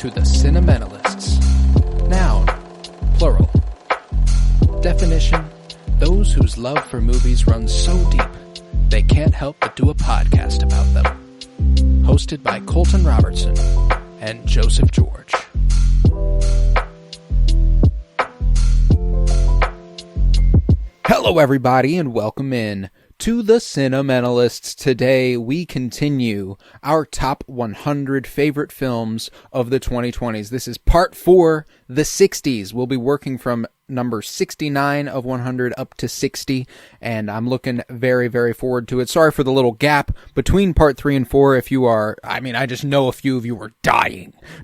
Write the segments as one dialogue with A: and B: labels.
A: to the Cinementalists. Noun, plural. Definition, those whose love for movies runs so deep, they can't help but do a podcast about them. Hosted by Colton Robertson and Joseph George. Hello everybody and welcome in to the Cinementalists. Today we continue our top 100 favorite films of the 2020s. This is part 4, the 60s. We'll be working from number 69 of 100 up to 60, and I'm looking very, very forward to it. Sorry for the little gap between part 3 and 4. If you are, I just know a few of you were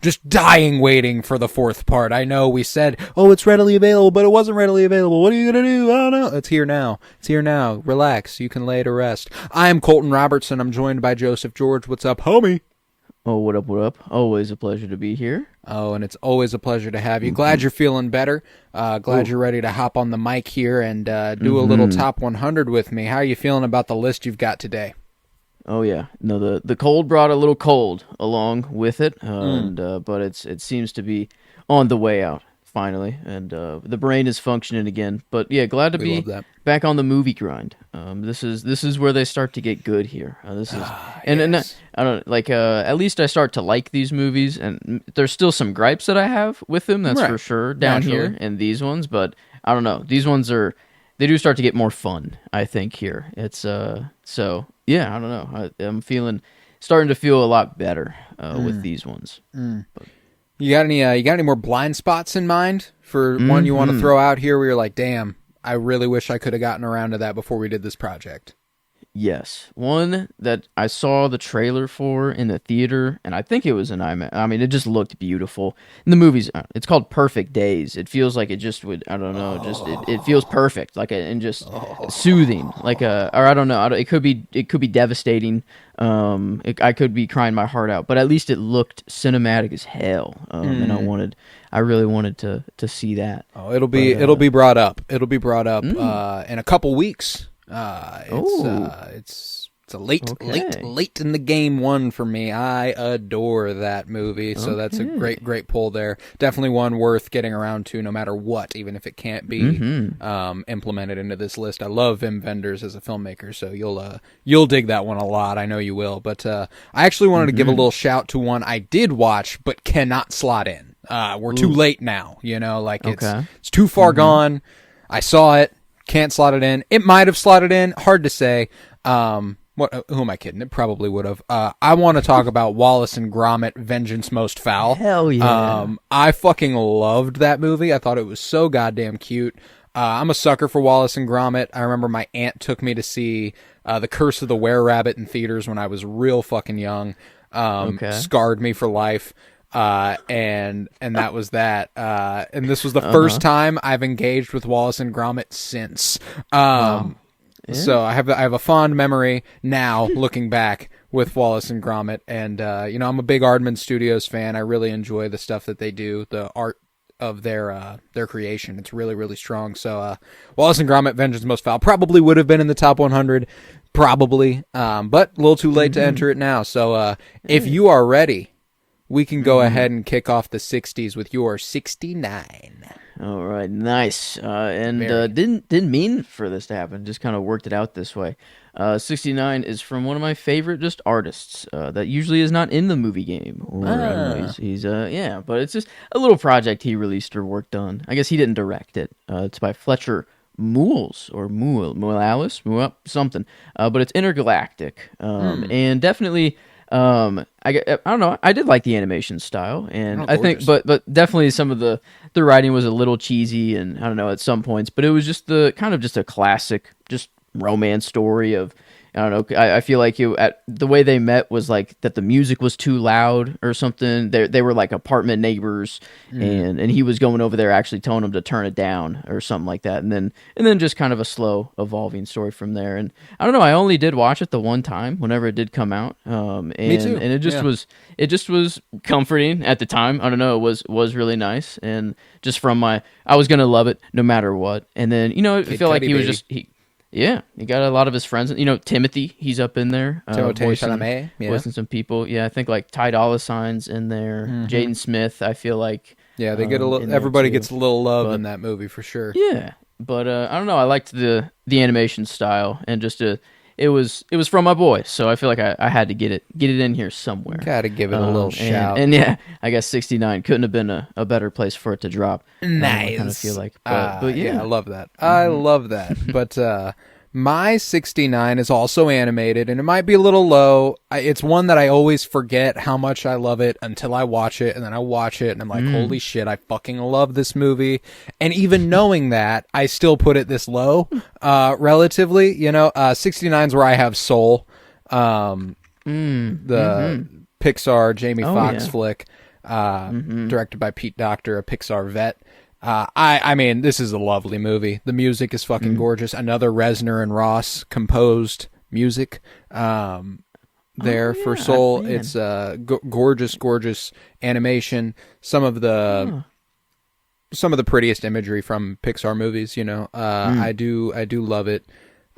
A: just dying waiting for the fourth part. I know we said, oh, it's readily available, but it wasn't readily available. What are you going to do? I don't know. It's here now. Relax. You can lay to rest. I'm Colton Robertson. I'm joined by Joseph George. What's up, homie?
B: Oh, what up? Always a pleasure to be here.
A: Oh, and it's always a pleasure to have you. Glad you're feeling better. Glad you're ready to hop on the mic here and do a little top 100 with me. How are you feeling about the list you've got today?
B: Oh, yeah. No, the cold brought a little cold along with it, but it seems to be on the way out, finally, and the brain is functioning again. But, yeah, glad to be back on the movie grind. This is where they start to get good here. And I don't like. At least I start to like these movies, and there's still some gripes that I have with them. That's for sure down here in these ones. But I don't know. These ones they do start to get more fun. I think here it's so yeah. I don't know. I'm starting to feel a lot better with these ones. But,
A: you got any more blind spots in mind for one you want to throw out here where you're like, damn, I really wish I could have gotten around to that before we did this project?
B: Yes. One that I saw the trailer for in the theater, and I think it was an IMAX. I mean, it just looked beautiful. And the movie's, it's called Perfect Days. It feels like it just would, I don't know, it feels perfect, and just soothing, or I don't know. It could be devastating. I could be crying my heart out, but at least it looked cinematic as hell. And I really wanted to see that.
A: Oh, it'll be brought up. It'll be brought up in a couple weeks. It's a late in the game one for me. I adore that movie, so that's a great pull there. Definitely one worth getting around to, no matter what, even if it can't be implemented into this list. I love Wim Wenders as a filmmaker, so you'll dig that one a lot. I know you will. But I actually wanted to give a little shout to one I did watch but cannot slot in. We're too late now, it's too far gone. I saw it. Can't slot it in. It might have slotted in. Hard to say. Who am I kidding? It probably would have. I want to talk about Wallace and Gromit: Vengeance Most Foul.
B: Hell yeah.
A: I fucking loved that movie. I thought it was so goddamn cute. I'm a sucker for Wallace and Gromit. I remember my aunt took me to see The Curse of the Were-Rabbit in theaters when I was real fucking young. Scarred me for life. And that was that. And this was the first time I've engaged with Wallace and Gromit since. So I have a fond memory now looking back with Wallace and Gromit. And, I'm a big Aardman Studios fan. I really enjoy the stuff that they do, the art of their creation. It's really, really strong. So, Wallace and Gromit: Vengeance Most Foul probably would have been in the top 100. Probably. But a little too late to enter it now. So, if you are ready, we can go ahead and kick off the 60s with your 69.
B: All right, nice. Didn't mean for this to happen. Just kind of worked it out this way. 69 is from one of my favorite just artists that usually is not in the movie game. He's but it's just a little project he released or worked on. I guess he didn't direct it. It's by Fletcher Mules or Mualis, something. But it's intergalactic, and definitely. I don't know. I did like the animation style, and I think, but definitely some of the writing was a little cheesy, and I don't know at some points. But it was just a classic, just romance story of. I don't know. I feel like the way they met was like that the music was too loud or something. They were like apartment neighbors, and he was going over there actually telling them to turn it down or something like that. And then just kind of a slow evolving story from there. And I don't know. I only did watch it the one time whenever it did come out. Me too. And it just was comforting at the time. I don't know. It was really nice. And just I was gonna love it no matter what. And then I feel like he was just Yeah, he got a lot of his friends. You know, Timothy, he's up in there,
A: Timothée Chalamet, yeah.
B: voicing some people. Yeah, I think like Ty Dolla Sign's in there.
A: Hmm.
B: Jaden Smith, I feel like,
A: Yeah, they get a little.
B: in there
A: Everybody
B: too.
A: gets a little love
B: But
A: in that movie for sure.
B: yeah, but I don't know. I liked the animation style and just it was from my boy, so I feel like I had to get it in here somewhere.
A: Got to give it a little
B: And
A: shout.
B: and yeah, I guess 69 couldn't have been a better place for it to drop. I kind of feel
A: Nice.
B: like, but
A: Yeah, I
B: yeah.
A: love that. I love that. But my 69 is also animated, and it might be a little low. It's one that I always forget how much I love it until I watch it, and then I watch it, and I'm like, holy shit, I fucking love this movie. And even knowing that, I still put it this low, relatively. 69 is where I have Soul, the Pixar Jamie Foxx
B: Yeah.
A: flick, directed by Pete Docter, a Pixar vet. I mean, this is a lovely movie. The music is fucking gorgeous. Another Reznor and Ross composed music. There for Soul,
B: man.
A: it's gorgeous, gorgeous animation. Some of the prettiest imagery from Pixar movies. I do love it.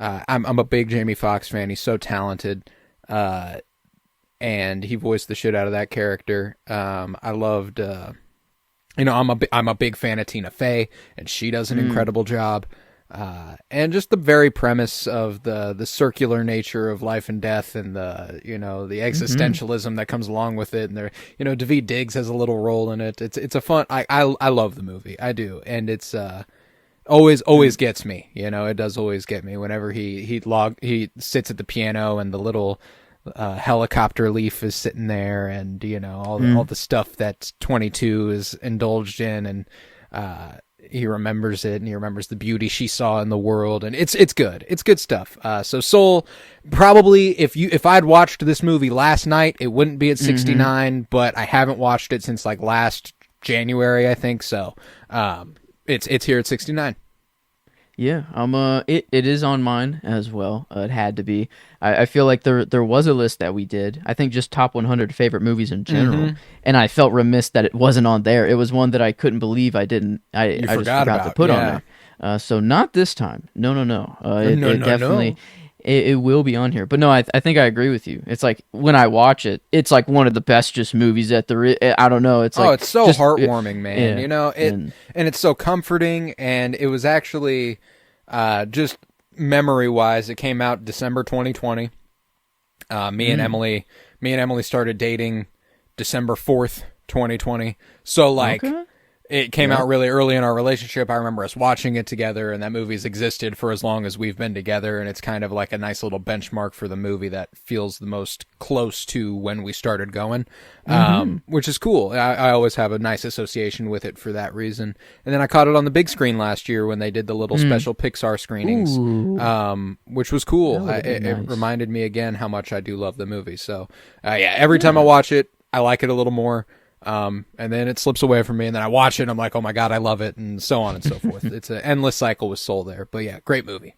A: I'm a big Jamie Foxx fan. He's so talented. And he voiced the shit out of that character. I loved. I'm a big fan of Tina Fey, and she does an incredible job. And just the very premise of the circular nature of life and death, and the existentialism that comes along with it. And Daveed Diggs has a little role in it. It's a fun. I love the movie. I do, and it's always gets me. It does always get me whenever he sits at the piano and the little helicopter leaf is sitting there, and all the stuff that 22 is indulged in, and he remembers it, and he remembers the beauty she saw in the world, and it's good stuff. So Soul, probably if I'd watched this movie last night, it wouldn't be at 69, but I haven't watched it since like last January, I think. So it's here at 69.
B: Yeah, it is on mine as well. It had to be. I feel like there was a list that we did. I think just top 100 favorite movies in general, and I felt remiss that it wasn't on there. It was one that I couldn't believe I didn't. I just forgot to put on there. So not this time. No. It definitely. It will be on here, but no, I think I agree with you. It's like when I watch it, it's like one of the best just movies that there. I don't know. It's like
A: it's so
B: just,
A: heartwarming, man.
B: and
A: it's so comforting, and it was actually just memory wise, it came out December 2020. Me and Emily started dating December 4th, 2020. So like.
B: Okay.
A: It came out really early in our relationship. I remember us watching it together, and that movie's existed for as long as we've been together, and it's kind of like a nice little benchmark for the movie that feels the most close to when we started going, which is cool. I always have a nice association with it for that reason. And then I caught it on the big screen last year when they did the little special Pixar screenings, which was cool. It reminded me again how much I do love the movie. So, every time I watch it, I like it a little more. And then it slips away from me, and then I watch it, and I'm like, oh my God, I love it, and so on and so forth. It's an endless cycle with Soul there. But yeah, great movie.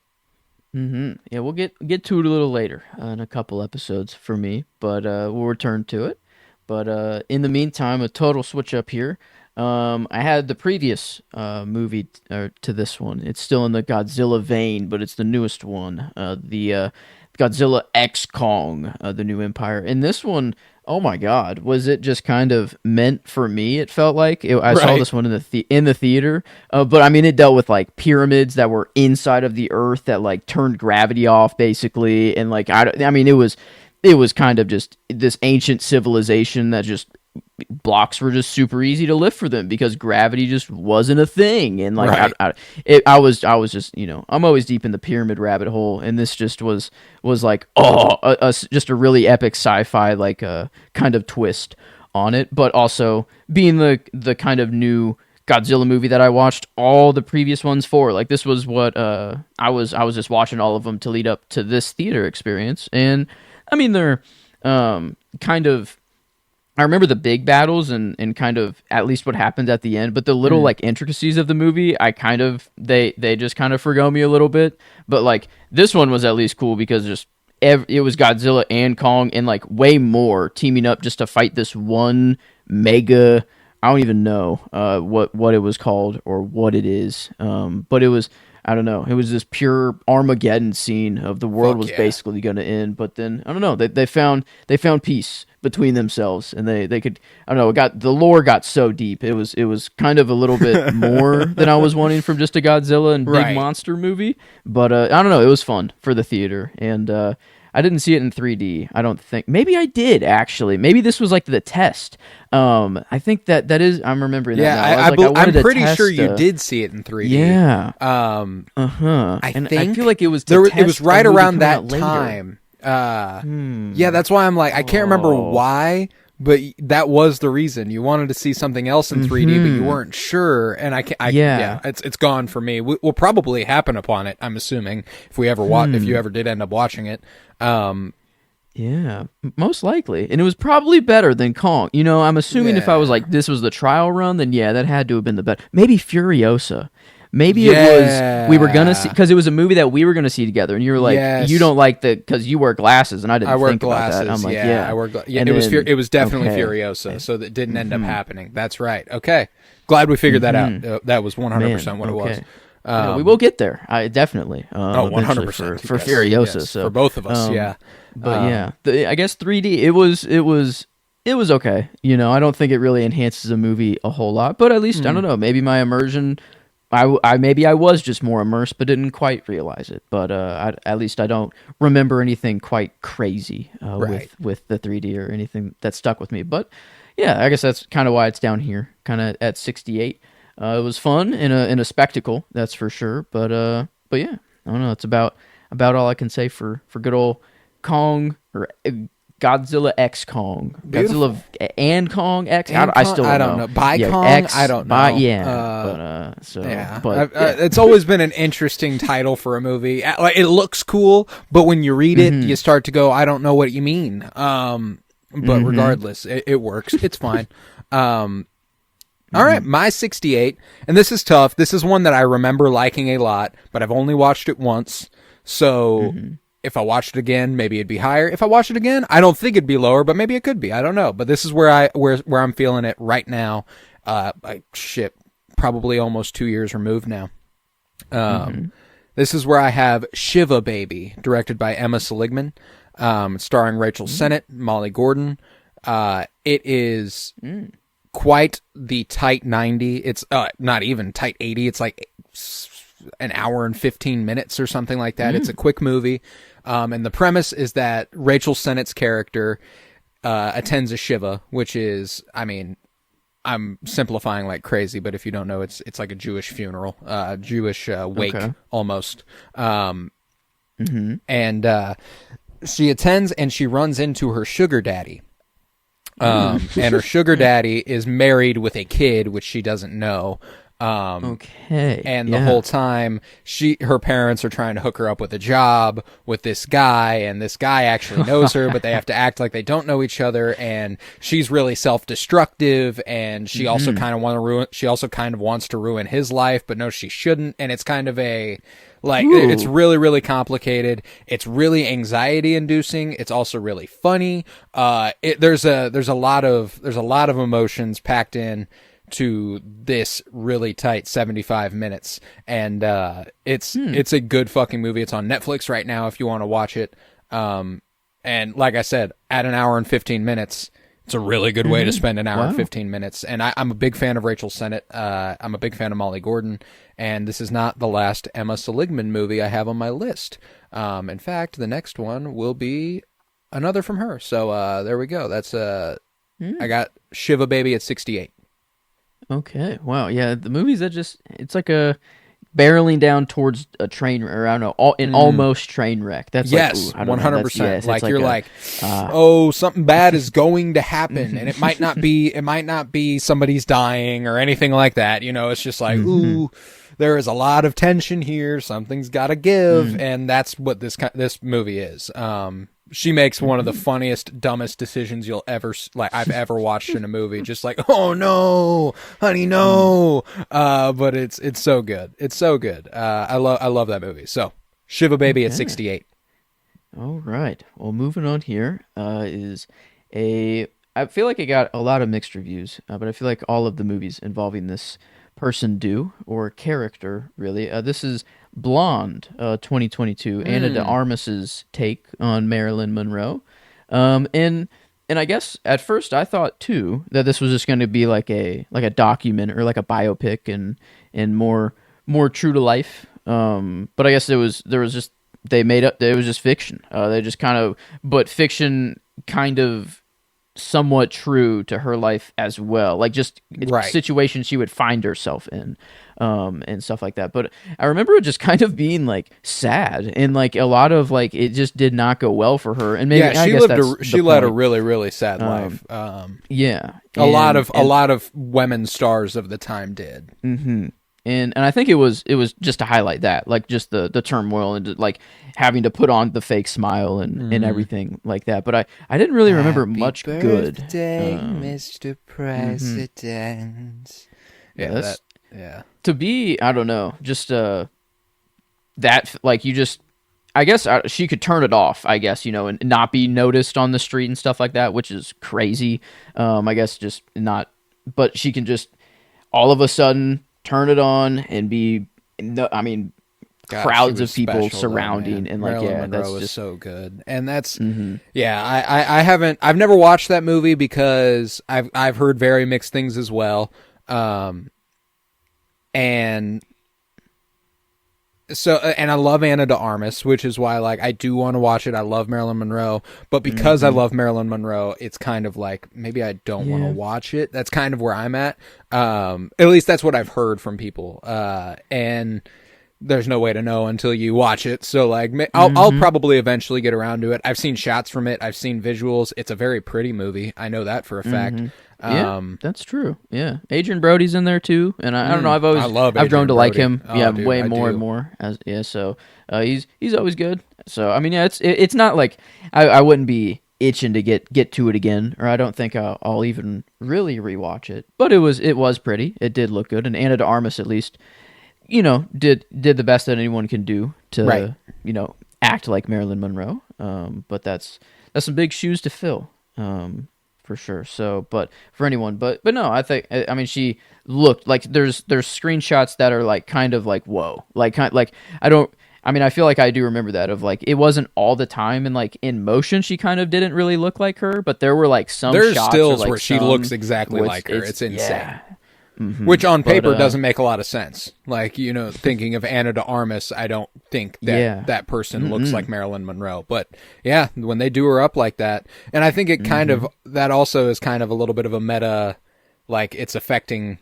B: Yeah, we'll get to it a little later in a couple episodes for me, but we'll return to it. But in the meantime, a total switch up here. I had the previous movie to this one. It's still in the Godzilla vein, but it's the newest one, the Godzilla X Kong, the New Empire. And this one, oh my God, was it just kind of meant for me? It felt like I saw this one in the theater, but I mean, it dealt with like pyramids that were inside of the Earth that like turned gravity off, basically, and like I mean, it was kind of just this ancient civilization that just blocks were just super easy to lift for them because gravity just wasn't a thing, and like I was just I'm always deep in the pyramid rabbit hole, and this just was like just a really epic sci-fi like kind of twist on it, but also being the kind of new Godzilla movie that I watched all the previous ones for. Like this was what I was just watching all of them to lead up to this theater experience, and I mean they're kind of. I remember the big battles and kind of at least what happened at the end, but the little like intricacies of the movie, I kind of they just kind of forgo me a little bit. But like this one was at least cool because just it was Godzilla and Kong and like way more teaming up just to fight this one mega. I don't even know what it was called or what it is, but it was. I don't know. It was this pure Armageddon scene of the world
A: Fuck
B: was
A: yeah.
B: basically going to end, but then I don't know. They found peace between themselves, and they could. I don't know. The lore got so deep. It was kind of a little bit more than I was wanting from just a Godzilla and big
A: Right.
B: monster movie. But I don't know. It was fun for the theater, and I didn't see it in 3D. I don't think. Maybe I did actually. Maybe this was like the test. I think that is. I'm remembering that
A: Yeah,
B: now. I was like, I wanted
A: I'm
B: to
A: pretty
B: test,
A: sure you did see it in 3D.
B: Yeah.
A: I
B: And
A: think
B: I feel like it was
A: it was
B: test a
A: right
B: movie
A: around
B: coming
A: that
B: out later.
A: time. Yeah, that's why I'm like, I can't remember why, but that was the reason. You wanted to see something else in 3D, but you weren't sure. And
B: Yeah.
A: it's gone for me. We'll probably happen upon it, I'm assuming, if we ever if you ever did end up watching it.
B: Yeah, most likely. And it was probably better than Kong. I'm assuming if I was like, this was the trial run, then yeah, that had to have been the best. Maybe Furiosa. Maybe it was, we were going to see, because it was a movie that we were going to see together. And you were like,
A: Yes.
B: you don't like because you wear glasses. And I didn't
A: wear
B: think
A: glasses.
B: about that. I'm like,
A: I wear
B: yeah. And
A: it was definitely
B: okay.
A: Furiosa, so that didn't end up happening. That's right. Okay. Glad we figured that out. That was 100% what it was.
B: We will get there. I definitely.
A: 100%
B: for Furiosa.
A: Yes,
B: so
A: for both of us. Yeah.
B: But I guess 3D. It was okay. I don't think it really enhances a movie a whole lot, but at least I don't know. Maybe my immersion. Maybe I was just more immersed, but didn't quite realize it. But at least I don't remember anything quite crazy with the 3D or anything that stuck with me. But yeah, I guess that's kind of why it's down here, kind of at 68. It was fun in a spectacle, that's for sure. But yeah, I don't know. It's about all I can say for good old Kong or Godzilla X Kong.
A: Beautiful.
B: Godzilla and Kong X.
A: And
B: I still
A: I
B: don't
A: know.
B: know.
A: By
B: Yeah,
A: Kong,
B: X,
A: I don't know.
B: by, yeah.
A: It's always been an interesting title for a movie. Like, it looks cool, but when you read it, you start to go, I don't know what you mean. But regardless, it works. It's fine. All right, my 68, and this is tough. This is one that I remember liking a lot, but I've only watched it once. So if I watched it again, maybe it'd be higher. If I watched it again, I don't think it'd be lower, but maybe it could be. I don't know. But this is where I'm feeling it right now. Probably almost 2 years removed now. This is where I have Shiva Baby, directed by Emma Seligman, starring Rachel Sennett, Molly Gordon. It is quite the tight 90. It's not even tight 80. It's like an hour and 15 minutes or something like that. It's a quick movie. And the premise is that Rachel Sennett's character attends a Shiva, which is, I mean, I'm simplifying like crazy, but if you don't know, it's like a Jewish funeral, Jewish wake almost. And she attends and she runs into her sugar daddy. And her sugar daddy is married with a kid, which she doesn't know. And the whole time, her parents are trying to hook her up with a job with this guy, and this guy actually knows her, but they have to act like they don't know each other. And she's really self-destructive, and she also kind of wants to ruin his life, but no, she shouldn't. And it's kind of it's really, really complicated. It's really anxiety inducing. It's also really funny. There's a lot of emotions packed in to this really tight 75 minutes. And, it's a good fucking movie. It's on Netflix right now if you want to watch it. And like I said, at an hour and 15 minutes, it's a really good way to spend an hour and 15 minutes. And I'm a big fan of Rachel Sennett. I'm a big fan of Molly Gordon. And this is not the last Emma Seligman movie I have on my list. In fact, the next one will be another from her. So there we go. That's I got Shiva Baby at 68.
B: Okay. Wow. Yeah. The movies it's like a barreling down towards a train, or I don't know, an almost train wreck. That's
A: yes,
B: like,
A: 100%.
B: Yes,
A: like you're oh, something bad is going to happen, and it might not be somebody's dying or anything like that. It's just like, ooh, there is a lot of tension here. Something's got to give, and that's what this movie is. She makes one of the funniest, dumbest decisions I've ever watched in a movie. Just like, oh no, honey, no. But it's so good. It's so good. I love that movie. So Shiva Baby at 68.
B: All right. Well, moving on here is I feel like it got a lot of mixed reviews, but I feel like all of the movies involving this person or character, really. This is Blonde, 2022, Anna de Armas's take on Marilyn Monroe. And I guess at first I thought too that this was just going to be like a document or like a biopic and more true to life. But I guess there was just they made up it was just fiction. They just kind of but fiction kind of somewhat true to her life as well, like just situations she would find herself in, and stuff like that. But I remember it just kind of being like sad and like a lot of like it just did not go well for her. And maybe
A: she led a really really sad life. A lot of women stars of the time did.
B: Mm-hmm. And I think it was just to highlight that, like just the turmoil and like having to put on the fake smile and everything like that. But I didn't really remember much good.
A: Birthday, Mr. President.
B: To be, I don't know, just that like you just, I guess she could turn it off, I guess, and not be noticed on the street and stuff like that, which is crazy. I guess just not, but she can just all of a sudden turn it on and be, I mean, crowds of people surrounding and like,
A: Marilyn Monroe was just so good. And that's, I've never watched that movie because I've heard very mixed things as well. And I love Anna de Armas, which is why like I do want to watch it. I love Marilyn Monroe, but because I love Marilyn Monroe, it's kind of like maybe I don't want to watch it. That's kind of where I'm at. At least that's what I've heard from people. And there's no way to know until you watch it. So like I'll probably eventually get around to it. I've seen shots from it. I've seen visuals. It's a very pretty movie. I know that for a fact.
B: Yeah, that's true. Yeah, Adrian Brody's in there too, and I don't know. I've grown to
A: Brody.
B: like him.
A: Dude,
B: way more and more. So he's always good. So I mean, yeah, it's not like I wouldn't be itching to get to it again, or I don't think I'll even really rewatch it. But it was pretty. It did look good, and Anna de Armas at least, did the best that anyone can do to act like Marilyn Monroe. But that's some big shoes to fill. For sure. So, but for anyone, but no, I mean, she looked like there's screenshots that are like kind of like whoa, like I feel like I do remember that of like it wasn't all the time and like in motion she kind of didn't really look like her, but there were like there's shots
A: stills
B: like
A: where she looks exactly like her. It's insane.
B: Yeah. Mm-hmm.
A: Which on paper doesn't make a lot of sense. Like, thinking of Anna de Armas, I don't think that that person looks like Marilyn Monroe. But yeah, when they do her up like that, and I think it kind of, that also is kind of a little bit of a meta, like it's affecting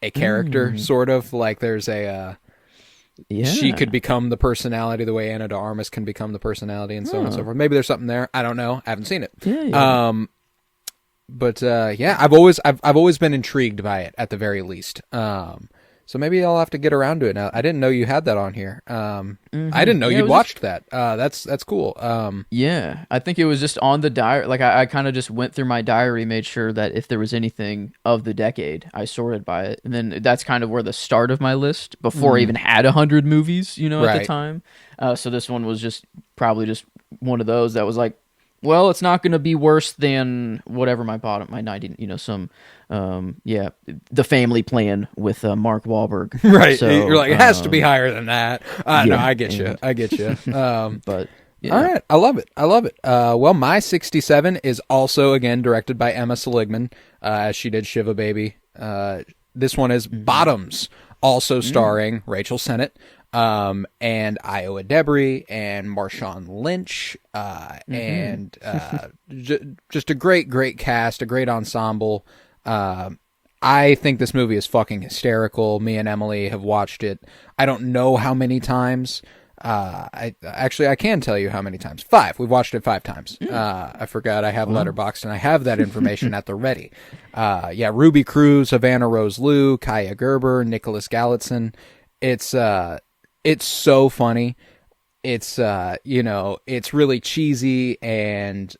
A: a character, sort of. Like there's she could become the personality the way Anna de Armas can become the personality and so on and so forth. Maybe there's something there. I don't know. I haven't seen it.
B: Yeah.
A: But I've always been intrigued by it at the very least. So maybe I'll have to get around to it now. I didn't know you had that on here. I didn't know you'd watched that. That's cool.
B: Yeah, I think it was just on the diary. Like I kind of just went through my diary, made sure that if there was anything of the decade, I sorted by it, and then that's kind of where the start of my list before I even had 100 movies, at the time. So this one was probably just one of those that was like, well, it's not going to be worse than whatever my 90, The Family Plan with Mark Wahlberg.
A: Right.
B: So,
A: you're like, it has to be higher than that. No, I get you.
B: But yeah.
A: All right. I love it. Well, my 67 is also, again, directed by Emma Seligman, as she did Shiva Baby. This one is Bottoms, also starring Rachel Sennett. And Iowa Debris and Marshawn Lynch, and just a great cast, a great ensemble. I think this movie is fucking hysterical. Me and Emily have watched it. I don't know how many times. I can tell you how many times. 5. We've watched it 5 times. I forgot I have Letterboxd and I have that information at the ready. Ruby Cruz, Havana Rose Liu, Kaya Gerber, Nicholas Gallatin. It's so funny. It's it's really cheesy and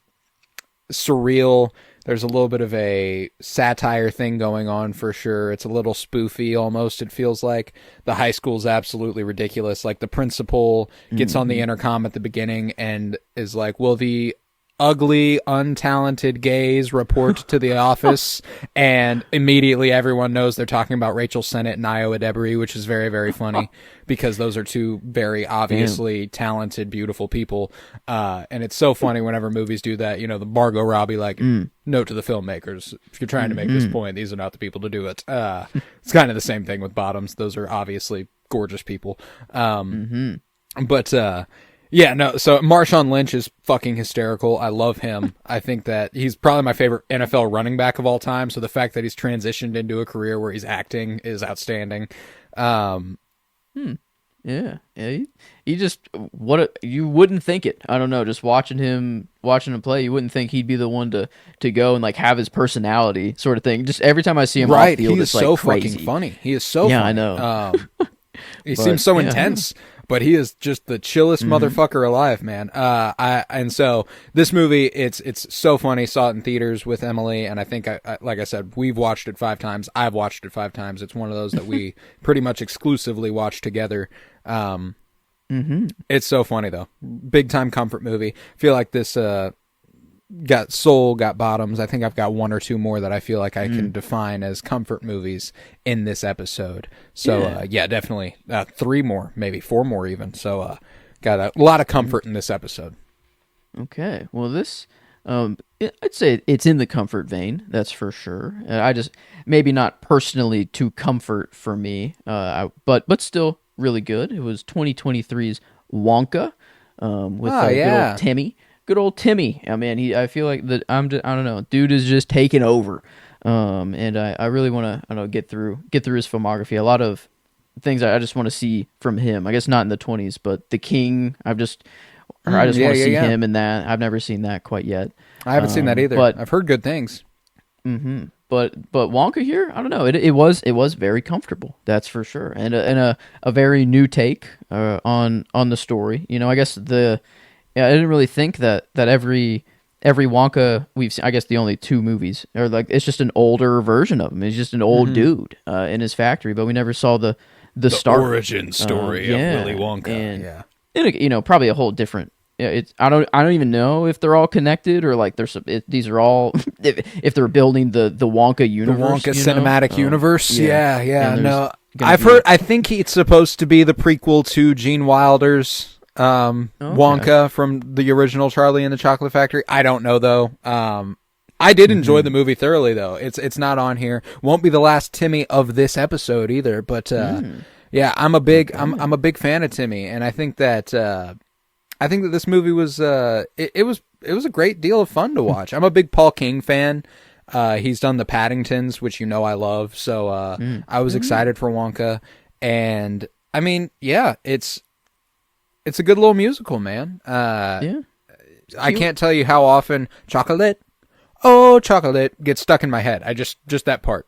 A: surreal. There's a little bit of a satire thing going on for sure. It's a little spoofy almost, it feels like. The high school's absolutely ridiculous. Like the principal gets on the intercom at the beginning and is like, well, the ugly, untalented gays report to the office, and immediately everyone knows they're talking about Rachel Sennett and Io Adebari, which is very, very funny because those are two very obviously talented, beautiful people. And it's so funny whenever movies do that. You know, the Margot Robbie, like, note to the filmmakers, if you're trying to make this point, these are not the people to do it. It's kind of the same thing with Bottoms. Those are obviously gorgeous people. But, yeah, no, so Marshawn Lynch is fucking hysterical. I love him. I think that he's probably my favorite NFL running back of all time, so the fact that he's transitioned into a career where he's acting is outstanding.
B: Yeah. He just, you wouldn't think it. I don't know, just watching him play, you wouldn't think he'd be the one to go and like have his personality sort of thing. Just every time I see him off field, it's like crazy.
A: Fucking funny. He is so funny.
B: I know.
A: He seems so intense. But he is just the chillest motherfucker alive, man. And so this movie, it's so funny. Saw it in theaters with Emily, and I think, like I said, we've watched it 5 times. I've watched it 5 times. It's one of those that we pretty much exclusively watch together. It's so funny though. Big time comfort movie. I feel like this got Soul, got Bottoms. I think I've got 1 or 2 more that I feel like I can define as comfort movies in this episode. So, yeah, definitely 3 more, maybe 4 more even. So, got a lot of comfort in this episode.
B: Okay. Well, this, I'd say it's in the comfort vein. That's for sure. I just, maybe not personally to comfort for me, but still really good. It was 2023's Wonka with good old Timmy. Good old Timmy. I mean, I feel like I don't know, dude is just taking over. And I really want to, get through his filmography. A lot of things I just want to see from him. I guess not in the 20s, but The King. I just want to see him in that. I've never seen that quite yet.
A: I haven't seen that either, but I've heard good things.
B: But Wonka here, I don't know. It was very comfortable. That's for sure, and a very new take on the story. You know, I guess I didn't really think that every Wonka we've seen, I guess the only 2 movies are like, it's just an older version of him. He's just an old dude in his factory, but we never saw the start
A: origin story of Willy Wonka.
B: And probably a whole different. I don't even know if they're all connected or like these are all if they're building the Wonka universe,
A: the Wonka cinematic universe. Yeah. No, I've heard. I think it's supposed to be the prequel to Gene Wilder's Wonka from the original Charlie and the Chocolate Factory. I don't know though. I did enjoy the movie thoroughly though. It's not on here. Won't be the last Timmy of this episode either. But yeah, I'm a big fan of Timmy, and I think that this movie was it was a great deal of fun to watch. I'm a big Paul King fan. He's done the Paddingtons, which I love. So I was excited for Wonka, and I mean, yeah, it's a good little musical, man. I can't tell you how often chocolate, oh chocolate, gets stuck in my head. I just that part.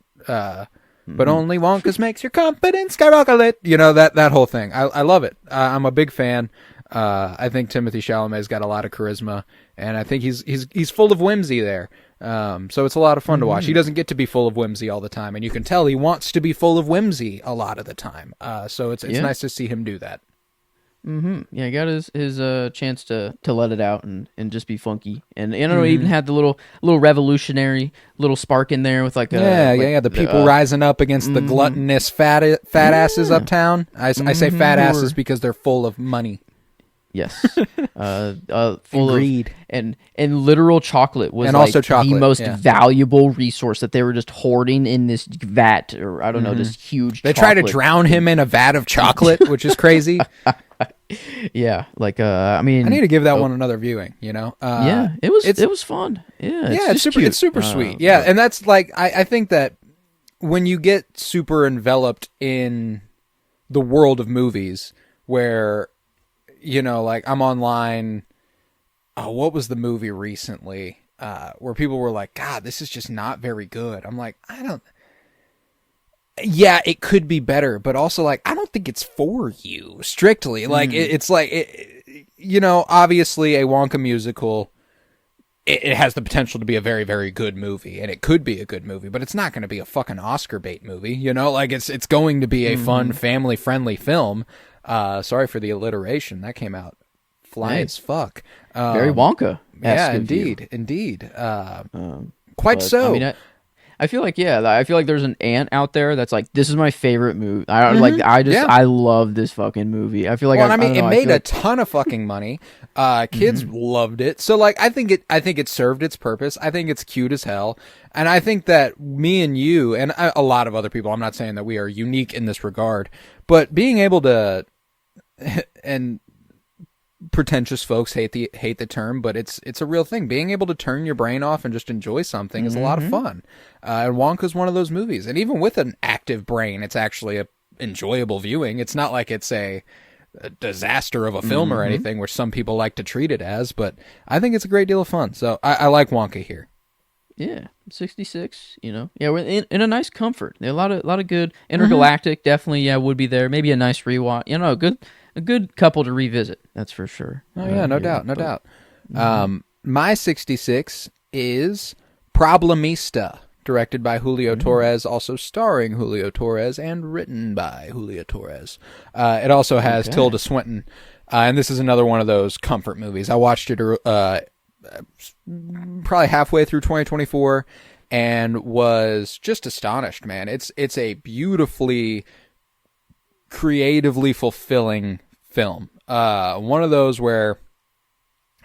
A: But only Wonka's makes your confidence skyrocket. You know, that whole thing. I love it. I'm a big fan. I think Timothée Chalamet's got a lot of charisma, and I think he's full of whimsy there. So it's a lot of fun to watch. He doesn't get to be full of whimsy all the time, and you can tell he wants to be full of whimsy a lot of the time. So it's nice to see him do that.
B: Yeah, he got his chance to let it out and just be funky, and I don't know, he even had the little revolutionary little spark in there with like
A: the people rising up against the gluttonous fat asses uptown. I say fat asses because they're full of money.
B: Yes, full of greed, and literal chocolate was
A: and
B: like
A: also chocolate,
B: the most valuable resource that they were just hoarding in this vat, or I don't know, this huge.
A: They try to drown him in a vat of chocolate, which is crazy.
B: Yeah, like I mean,
A: I need to give that one another viewing. You know,
B: it was fun. Yeah,
A: it's super sweet. Yeah, and that's like I think that when you get super enveloped in the world of movies, where like I'm online. Oh, what was the movie recently where people were like, "God, this is just not very good." I'm like, I don't. Yeah, it could be better, but also like I don't think it's for you strictly. Like it's like obviously a Wonka musical. It has the potential to be a very, very good movie, and it could be a good movie, but it's not going to be a fucking Oscar bait movie. Like it's going to be a fun, family friendly film. Sorry for the alliteration. That came out fly as fuck.
B: Very Wonka.
A: Yeah, indeed. Quite so.
B: I mean, I feel like there's an ant out there that's like, this is my favorite movie. I love this fucking movie. I feel like
A: it made a ton of fucking money. Kids loved it. So like I think it served its purpose. I think it's cute as hell. And I think that me and you and a lot of other people, I'm not saying that we are unique in this regard, but being able to and pretentious folks hate the term, but it's a real thing. Being able to turn your brain off and just enjoy something is a lot of fun. And Wonka's one of those movies. And even with an active brain, it's actually a enjoyable viewing. It's not like it's a disaster of a film or anything, where some people like to treat it as. But I think it's a great deal of fun. So I like Wonka here.
B: Yeah, 66. Yeah, we're in a nice comfort. A lot of good. Intergalactic definitely, would be there. Maybe a nice rewatch. A good couple to revisit, that's for sure.
A: Oh yeah, no doubt. My 66 is Problemista, directed by Julio Torres, also starring Julio Torres, and written by Julio Torres. It also has Tilda Swinton, and this is another one of those comfort movies. I watched it probably halfway through 2024, and was just astonished, man. It's a beautifully, creatively fulfilling film. One of those where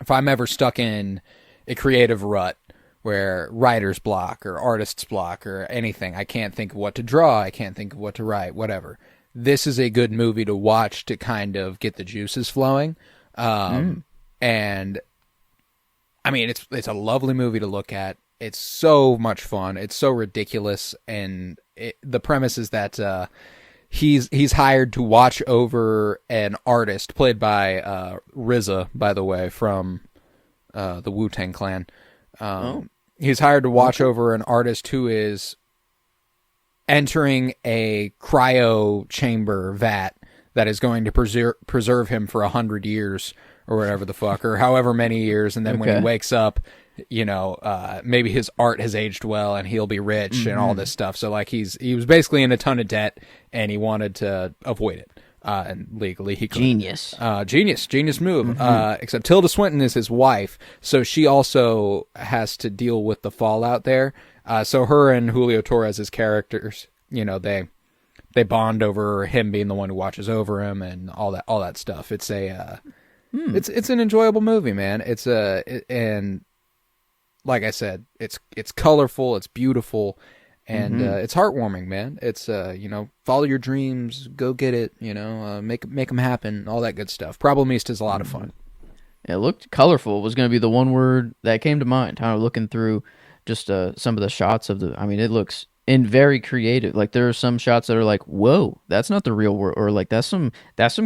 A: if I'm ever stuck in a creative rut where writer's block or artist's block or anything, I can't think of what to draw, I can't think of what to write, whatever. This is a good movie to watch to kind of get the juices flowing. And I mean, it's a lovely movie to look at. It's so much fun. It's so ridiculous. And the premise is that, He's hired to watch over an artist played by RZA, by the way, from the Wu-Tang Clan. He's hired to watch over an artist who is entering a cryo chamber vat that is going to preserve him for 100 years or whatever the fuck, or however many years, and then when he wakes up, maybe his art has aged well and he'll be rich and all this stuff. So like he was basically in a ton of debt and he wanted to avoid it. And legally he couldn't. Genius move. Except Tilda Swinton is his wife, so she also has to deal with the fallout there. So her and Julio Torres' characters, they bond over him being the one who watches over him and all that stuff. It's it's an enjoyable movie, man. And like I said, it's colorful, it's beautiful, and it's heartwarming, man. It's follow your dreams, go get it, make them happen, all that good stuff. Problemista is a lot of fun.
B: It looked colorful. Was going to be the one word that came to mind. Kind of looking through just some of the shots of it looks very creative. Like there are some shots that are like, whoa, that's not the real world, or like that's some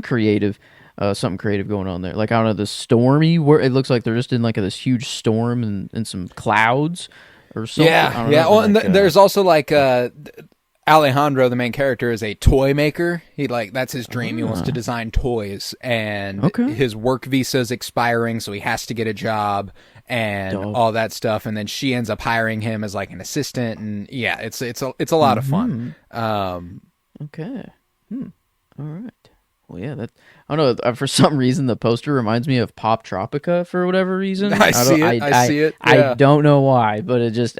B: creative. Something creative going on there. Like, I don't know, the stormy, where it looks like they're just in like this huge storm and some clouds or something.
A: Yeah. Well, and there's also like Alejandro, the main character, is a toy maker. That's his dream. He wants to design toys, and his work visa is expiring, so he has to get a job and all that stuff. And then she ends up hiring him as like an assistant, and yeah, it's a lot of fun.
B: Okay. All right. Well, yeah, I don't know. For some reason, the poster reminds me of Pop Tropica for whatever reason.
A: I see it. Yeah.
B: I don't know why, but it's just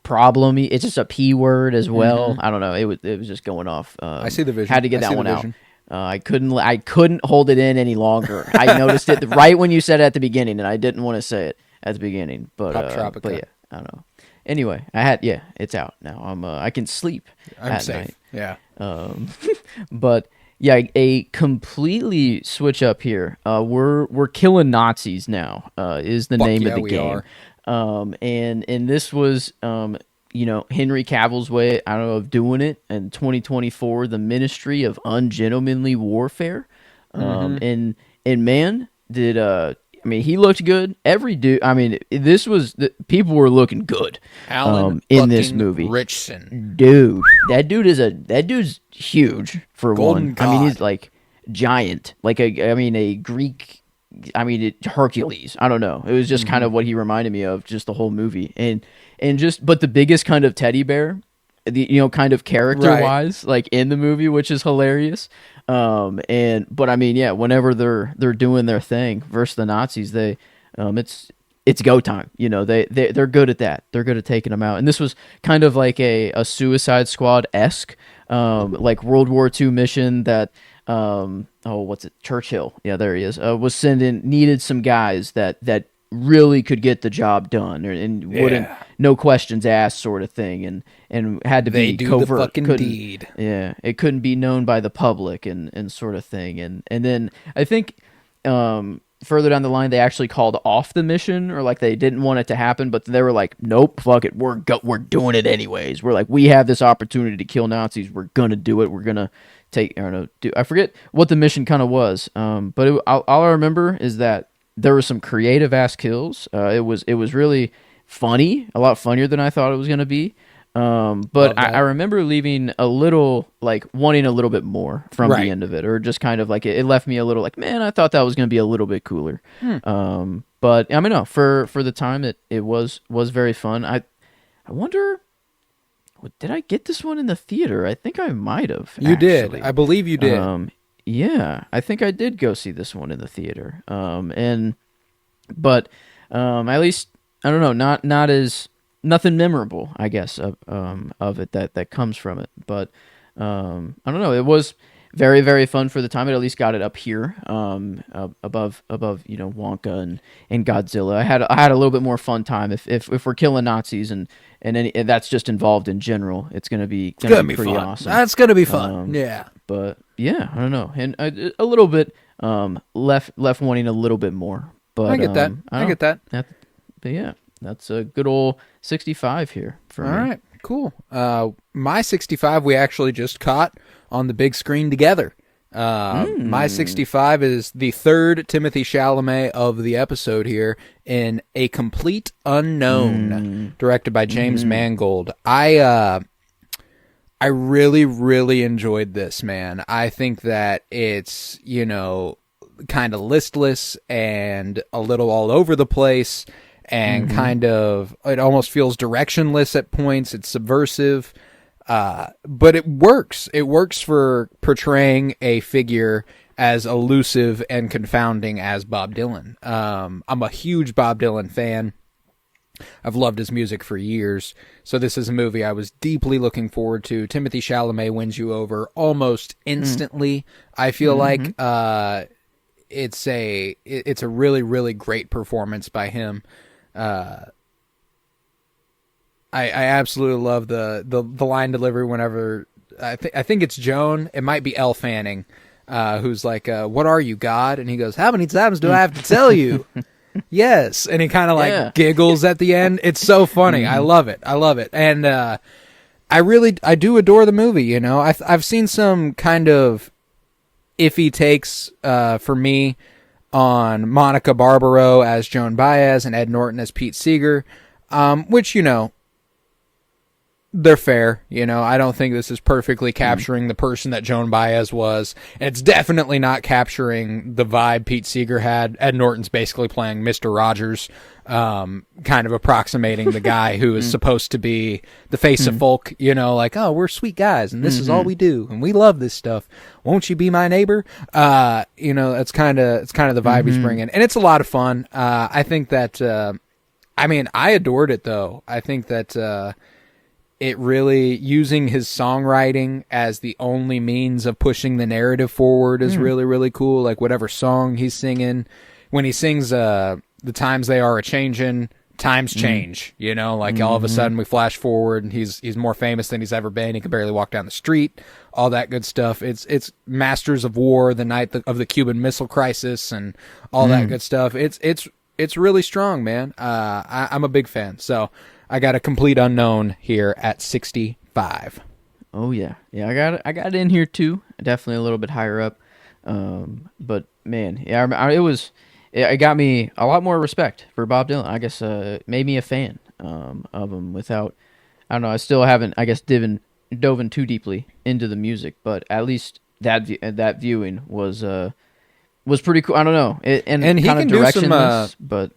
B: problem-y. It's just a P word as well. I don't know. It was just going off.
A: I see the vision.
B: Had to get that one out. I couldn't hold it in any longer. I noticed it right when you said it at the beginning, and I didn't want to say it at the beginning. But
A: Pop Tropica.
B: But yeah, I don't know. Anyway, it's out now. I can sleep.
A: I'm safe.
B: Night. Yeah. But. Yeah, a completely switch up here. We're killing Nazis now. Is the name of the game. And this was Henry Cavill's way, I don't know, of doing it in 2024, the Ministry of Ungentlemanly Warfare. And man, he looked good. Every dude, people were looking good.
A: Alan
B: in this movie.
A: Richson.
B: Dude, that dude's huge for
A: Golden
B: one.
A: God.
B: He's like giant. Like a Greek, Hercules. I don't know. It was just kind of what he reminded me of, just the whole movie. But the biggest kind of teddy bear, kind of character-wise, like in the movie, which is hilarious. But I mean, yeah, whenever they're doing their thing versus the Nazis, it's go time. You know, they're good at that. They're good at taking them out. And this was kind of like a Suicide Squad-esque, like World War II mission that, what's it? Churchill. Yeah, there he is. Was needed some guys that really could get the job done and wouldn't, no questions asked sort of thing. And had to
A: They
B: be
A: do
B: covert.
A: the fucking deed.
B: Yeah, it couldn't be known by the public and sort of thing. And then I think further down the line they actually called off the mission, or like they didn't want it to happen, but they were like, nope, fuck it, we're doing it anyways. We're like, we have this opportunity to kill Nazis, we're gonna do it. We're gonna I forget what the mission kind of was, but all I remember is that there were some creative ass kills. It was really funny, a lot funnier than I thought it was gonna be. But I remember leaving a little, like, wanting a little bit more from the end of it, or just kind of like it left me a little like, man, I thought that was going to be a little bit cooler. But I mean, no, for the time it was very fun. I wonder, did I get this one in the theater? I think I might have.
A: You did. I believe you did.
B: Yeah, I think I did go see this one in the theater. But at least I don't know, not as. Nothing memorable, I guess, of it that comes from it. But I don't know. It was very, very fun for the time. It at least got it up here, above Wonka and Godzilla. I had a little bit more fun time. If we're killing Nazis and that's just involved in general, it's gonna be pretty
A: fun.
B: awesome.
A: That's gonna be fun. Yeah.
B: But yeah, I don't know, and a little bit left wanting a little bit more. But
A: I get that. I get that.
B: But yeah. That's a good old 65 here for me.
A: All right, cool. My 65 we actually just caught on the big screen together. My 65 is the third Timothée Chalamet of the episode here in A Complete Unknown, directed by James Mangold. I really, really enjoyed this, man. I think that it's, kind of listless and a little all over the place. And kind of, it almost feels directionless at points. It's subversive, but it works. It works for portraying a figure as elusive and confounding as Bob Dylan. I'm a huge Bob Dylan fan. I've loved his music for years. So this is a movie I was deeply looking forward to. Timothée Chalamet wins you over almost instantly. I feel like it's a really, really great performance by him. I absolutely love the line delivery whenever I think it's Joan. It might be Elle Fanning, who's like, "What are you, God?" And he goes, "How many times do I have to tell you?" Yes, and he kind of like giggles at the end. It's so funny. I love it. And I do adore the movie. I've seen some kind of iffy takes for me on Monica Barbaro as Joan Baez and Ed Norton as Pete Seeger, which, they're fair. I don't think this is perfectly capturing the person that Joan Baez was. And it's definitely not capturing the vibe Pete Seeger had. Ed Norton's basically playing Mr. Rogers, kind of approximating the guy who is supposed to be the face of folk, like, oh, we're sweet guys and this is all we do and we love this stuff. Won't you be my neighbor? It's kind of the vibe he's bringing, and it's a lot of fun. I think that, I adored it though. I think that, it really, using his songwriting as the only means of pushing the narrative forward is really, really cool. Like whatever song he's singing, when he sings, the times they are a-changin', times change, like all of a sudden we flash forward and he's more famous than he's ever been. He can barely walk down the street, all that good stuff. It's Masters of War, the night of the Cuban Missile Crisis and all that good stuff. It's really strong, man. I'm a big fan. So I got A Complete Unknown here at 65.
B: Oh yeah. I got it in here too. Definitely a little bit higher up. But man, it got me a lot more respect for Bob Dylan. I guess made me a fan of him. Without, I don't know, I still haven't, I guess, dove in too deeply into the music, but at least that viewing was pretty cool. I don't know, and
A: he
B: kind
A: can
B: of
A: do some
B: directionless, but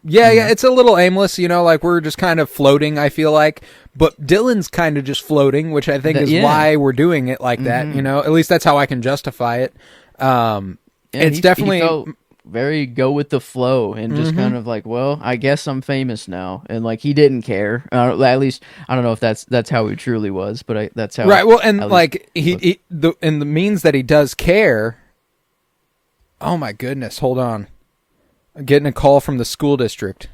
A: Yeah, it's a little aimless, like we're just kind of floating, I feel like. But Dylan's kind of just floating, which I think is why we're doing it like that, At least that's how I can justify it. It's definitely...
B: He felt very go with the flow and just kind of like, well, I guess I'm famous now. And like, he didn't care. At least, I don't know if that's how he truly was, but that's how...
A: Right, well, and like, the means that he does care... Oh my goodness, hold on. I'm getting a call from the school district.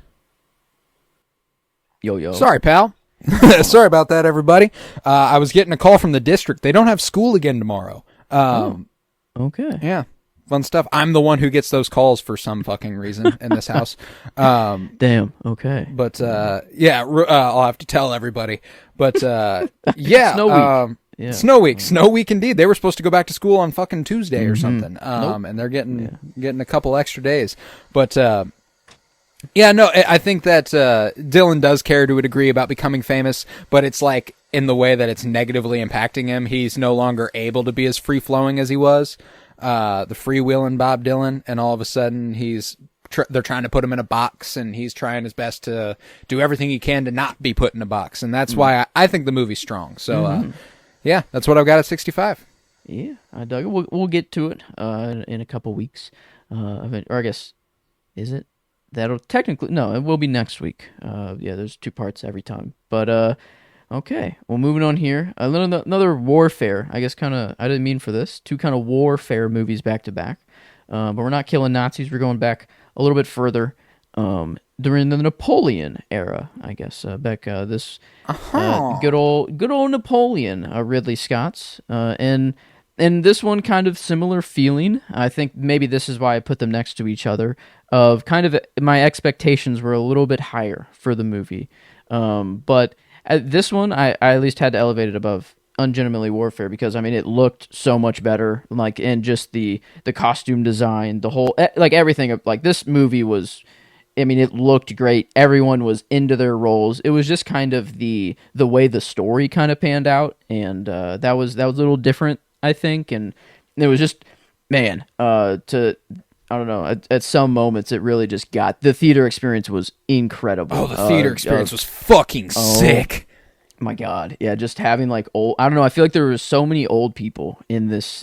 B: Yo.
A: Sorry, pal. Sorry about that, everybody. I was getting a call from the district. They don't have school again tomorrow.
B: Okay.
A: Yeah, fun stuff. I'm the one who gets those calls for some fucking reason in this house.
B: Damn, okay.
A: But, I'll have to tell everybody. But, yeah.
B: Snow week.
A: Yeah. Snow week indeed. They were supposed to go back to school on fucking Tuesday or something. And they're getting a couple extra days. But I think that Dylan does care to a degree about becoming famous, but it's like in the way that it's negatively impacting him. He's no longer able to be as free flowing as he was. The freewheeling Bob Dylan, and all of a sudden they're trying to put him in a box, and he's trying his best to do everything he can to not be put in a box, and that's why I think the movie's strong. So. Yeah, that's what I've got at 65.
B: Yeah, I dug it. We'll get to it in a couple weeks. Or I guess, is it? That'll technically... No, it will be next week. There's 2 parts every time. But, okay. Well, moving on here. Another warfare. I guess kind of... I didn't mean for this. 2 kind of warfare movies back to back. But we're not killing Nazis. We're going back a little bit further. During the Napoleon era, I guess, back this good old Napoleon, Ridley Scott's, and this one kind of similar feeling. I think maybe this is why I put them next to each other. Of kind of my expectations were a little bit higher for the movie, but this one I at least had to elevate it above Ungentlemanly Warfare because it looked so much better, like, and just the costume design, the whole everything. Like, this movie was. It looked great. Everyone was into their roles. It was just kind of the way the story kind of panned out, and that was a little different, I think. And it was just, man, I don't know. At some moments, it really just got... The theater experience was incredible.
A: Oh, the theater experience was fucking sick.
B: My God, yeah, just having like old... I don't know. I feel like there were so many old people in this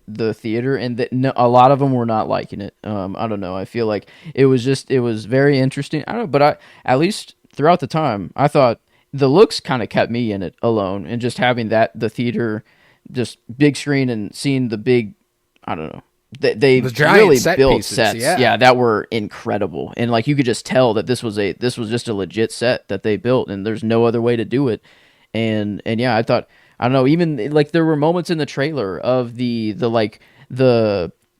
B: the theater, and a lot of them were not liking it. I don't know. I feel like it was very interesting. I don't know, but at least throughout the time, I thought the looks kind of kept me in it alone, and just having the theater, just big screen and seeing the big, I don't know. They really built sets, that were incredible, and like you could just tell that this was just a legit set that they built, and there's no other way to do it. And yeah, I thought. I don't know, even like there were moments in the trailer of the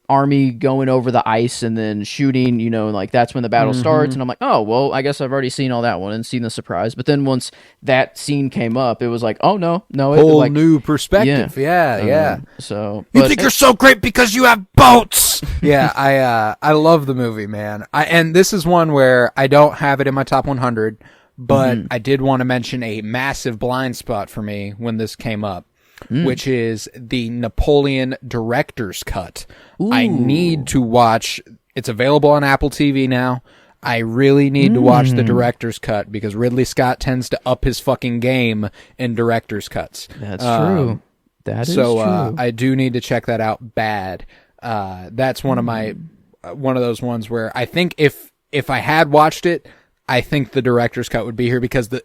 B: army going over the ice and then shooting, like that's when the battle starts. And I'm like, oh, well, I guess I've already seen all that one and seen the surprise. But then once that scene came up, it was like, oh, no.
A: Whole new perspective. Yeah.
B: So
A: you think you're so great because you have boats. Yeah, I love the movie, man. And this is one where I don't have it in my top 100. But I did want to mention a massive blind spot for me when this came up, which is the Napoleon director's cut. Ooh. I need to watch... It's available on Apple TV now. I really need to watch the director's cut because Ridley Scott tends to up his fucking game in director's cuts.
B: That's true. That is true.
A: I do need to check that out bad. That's one of those ones where I think if I had watched it... I think the director's cut would be here because the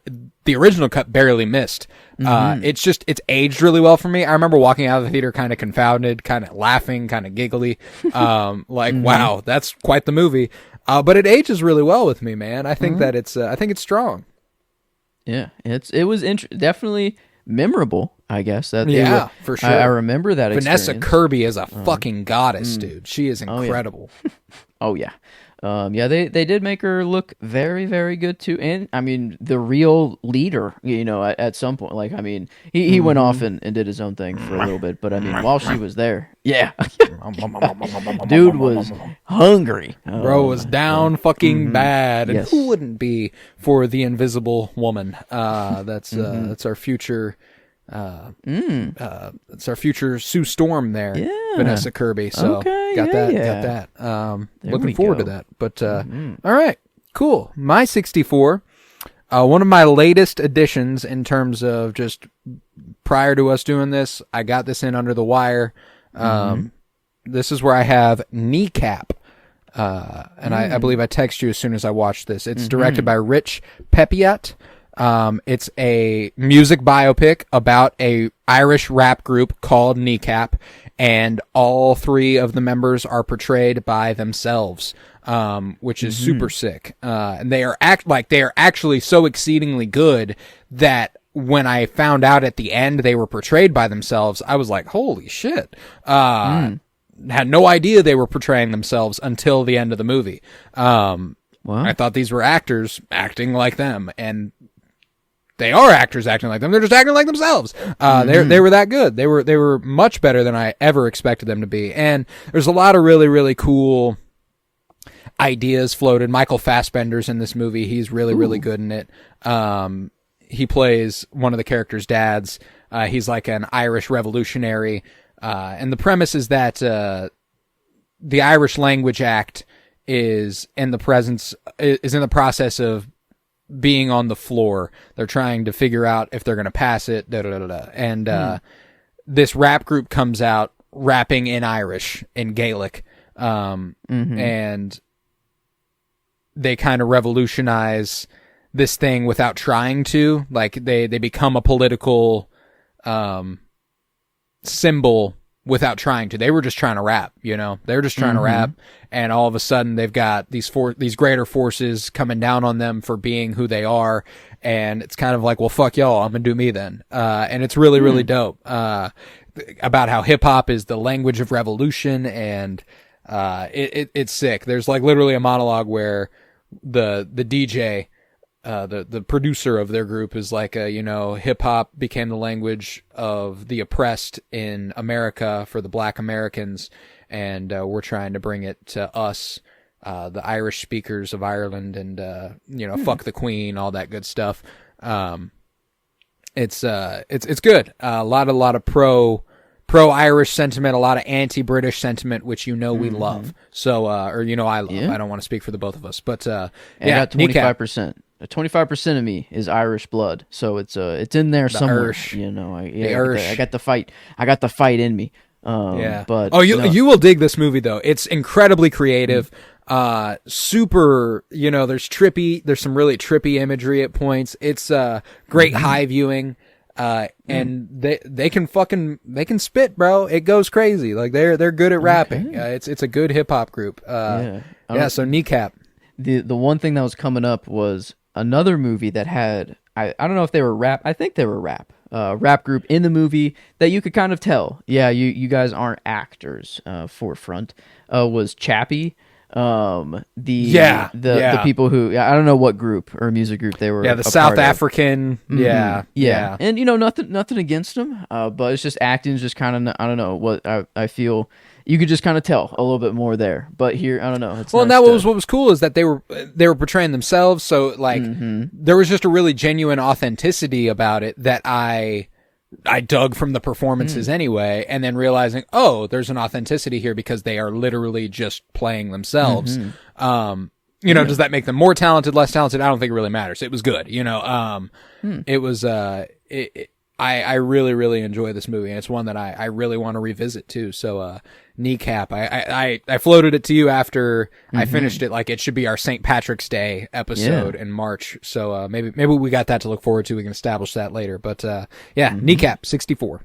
A: original cut barely missed. It's aged really well for me. I remember walking out of the theater kind of confounded, kind of laughing, kind of giggly. Wow, that's quite the movie. But it ages really well with me, man. I think that I think it's strong.
B: Yeah, it was definitely memorable, I guess.
A: For sure.
B: I remember that
A: Vanessa Kirby is a fucking goddess, dude. She is incredible.
B: Oh, yeah. They did make her look very, very good too, and the real leader, at some point, like he went off and did his own thing for a little bit, but while she was there, dude was hungry,
A: bro was down fucking bad, and who wouldn't be for the Invisible Woman? That's our future It's our future Sue Storm there, Vanessa Kirby. So
B: Okay,
A: got
B: yeah,
A: that,
B: yeah.
A: got that.
B: There
A: Looking
B: we
A: forward
B: go.
A: to that. But all right, cool. My 64. One of my latest additions in terms of just prior to us doing this, I got this in under the wire. This is where I have Kneecap. And I believe I texted you as soon as I watched this. It's directed by Rich Pepiat. It's a music biopic about a Irish rap group called Kneecap, and all three of the members are portrayed by themselves, which is super sick. And they are actually so exceedingly good that when I found out at the end they were portrayed by themselves, I was like, holy shit. Had no idea they were portraying themselves until the end of the movie.
B: Wow.
A: I thought these were actors acting like them, and they are actors acting like them. They're just acting like themselves. They were that good. They were much better than I ever expected them to be. And there's a lot of really, really cool ideas floated. Michael Fassbender's in this movie. He's really, really good in it. He plays one of the characters' dads. He's like an Irish revolutionary. And the premise is that the Irish Language Act is in the process of being on the floor. They're trying to figure out if they're going to pass it. And this rap group comes out rapping in Irish, in Gaelic, and they kind of revolutionize this thing without trying to. Like they become a political symbol without trying to. They were just trying to rap, you know. They were just trying to rap, and all of a sudden they've got these greater forces coming down on them for being who they are, and it's kind of like, well, fuck y'all, I'm gonna do me then. And it's really, really dope. About how hip hop is the language of revolution, and it's sick. There's like literally a monologue where the DJ, the producer of their group is like, hip hop became the language of the oppressed in America for the Black Americans, and we're trying to bring it to us, the Irish speakers of Ireland, and fuck the Queen, all that good stuff. It's good. A lot of pro Irish sentiment, a lot of anti-British sentiment, which we love. So I love. I don't want to speak for the both of us, but
B: I got 25%. 25% of me is Irish blood, so it's in there somewhere.
A: Irish.
B: I got the fight. I got the fight in me. But
A: you will dig this movie though. It's incredibly creative. Super. There's some really trippy imagery at points. It's great high viewing. And they can spit, bro. It goes crazy. Like they're good at rapping. It's a good hip hop group. So Kneecap.
B: The one thing that was coming up was another movie that had, I don't know if they were rap. I think they were rap. Rap group in the movie that you could kind of tell. Yeah, you guys aren't actors. Forefront was Chappie. The people who, I don't know what group or music group they were.
A: Yeah, the South African. Yeah.
B: And nothing against them. But it's just acting's just kind of, I don't know what I feel. You could just kind of tell a little bit more there, but here I don't know. It's
A: well, nice. And what was cool is that they were portraying themselves, so like there was just a really genuine authenticity about it that I dug from the performances anyway, and then realizing, oh, there's an authenticity here because they are literally just playing themselves. Does that make them more talented, less talented? I don't think it really matters. It was good, It was I really, really enjoy this movie, and it's one that I really want to revisit too. So, Kneecap, I floated it to you after I finished it. Like it should be our St. Patrick's Day episode in March. So maybe we got that to look forward to. We can establish that later. But Kneecap 64.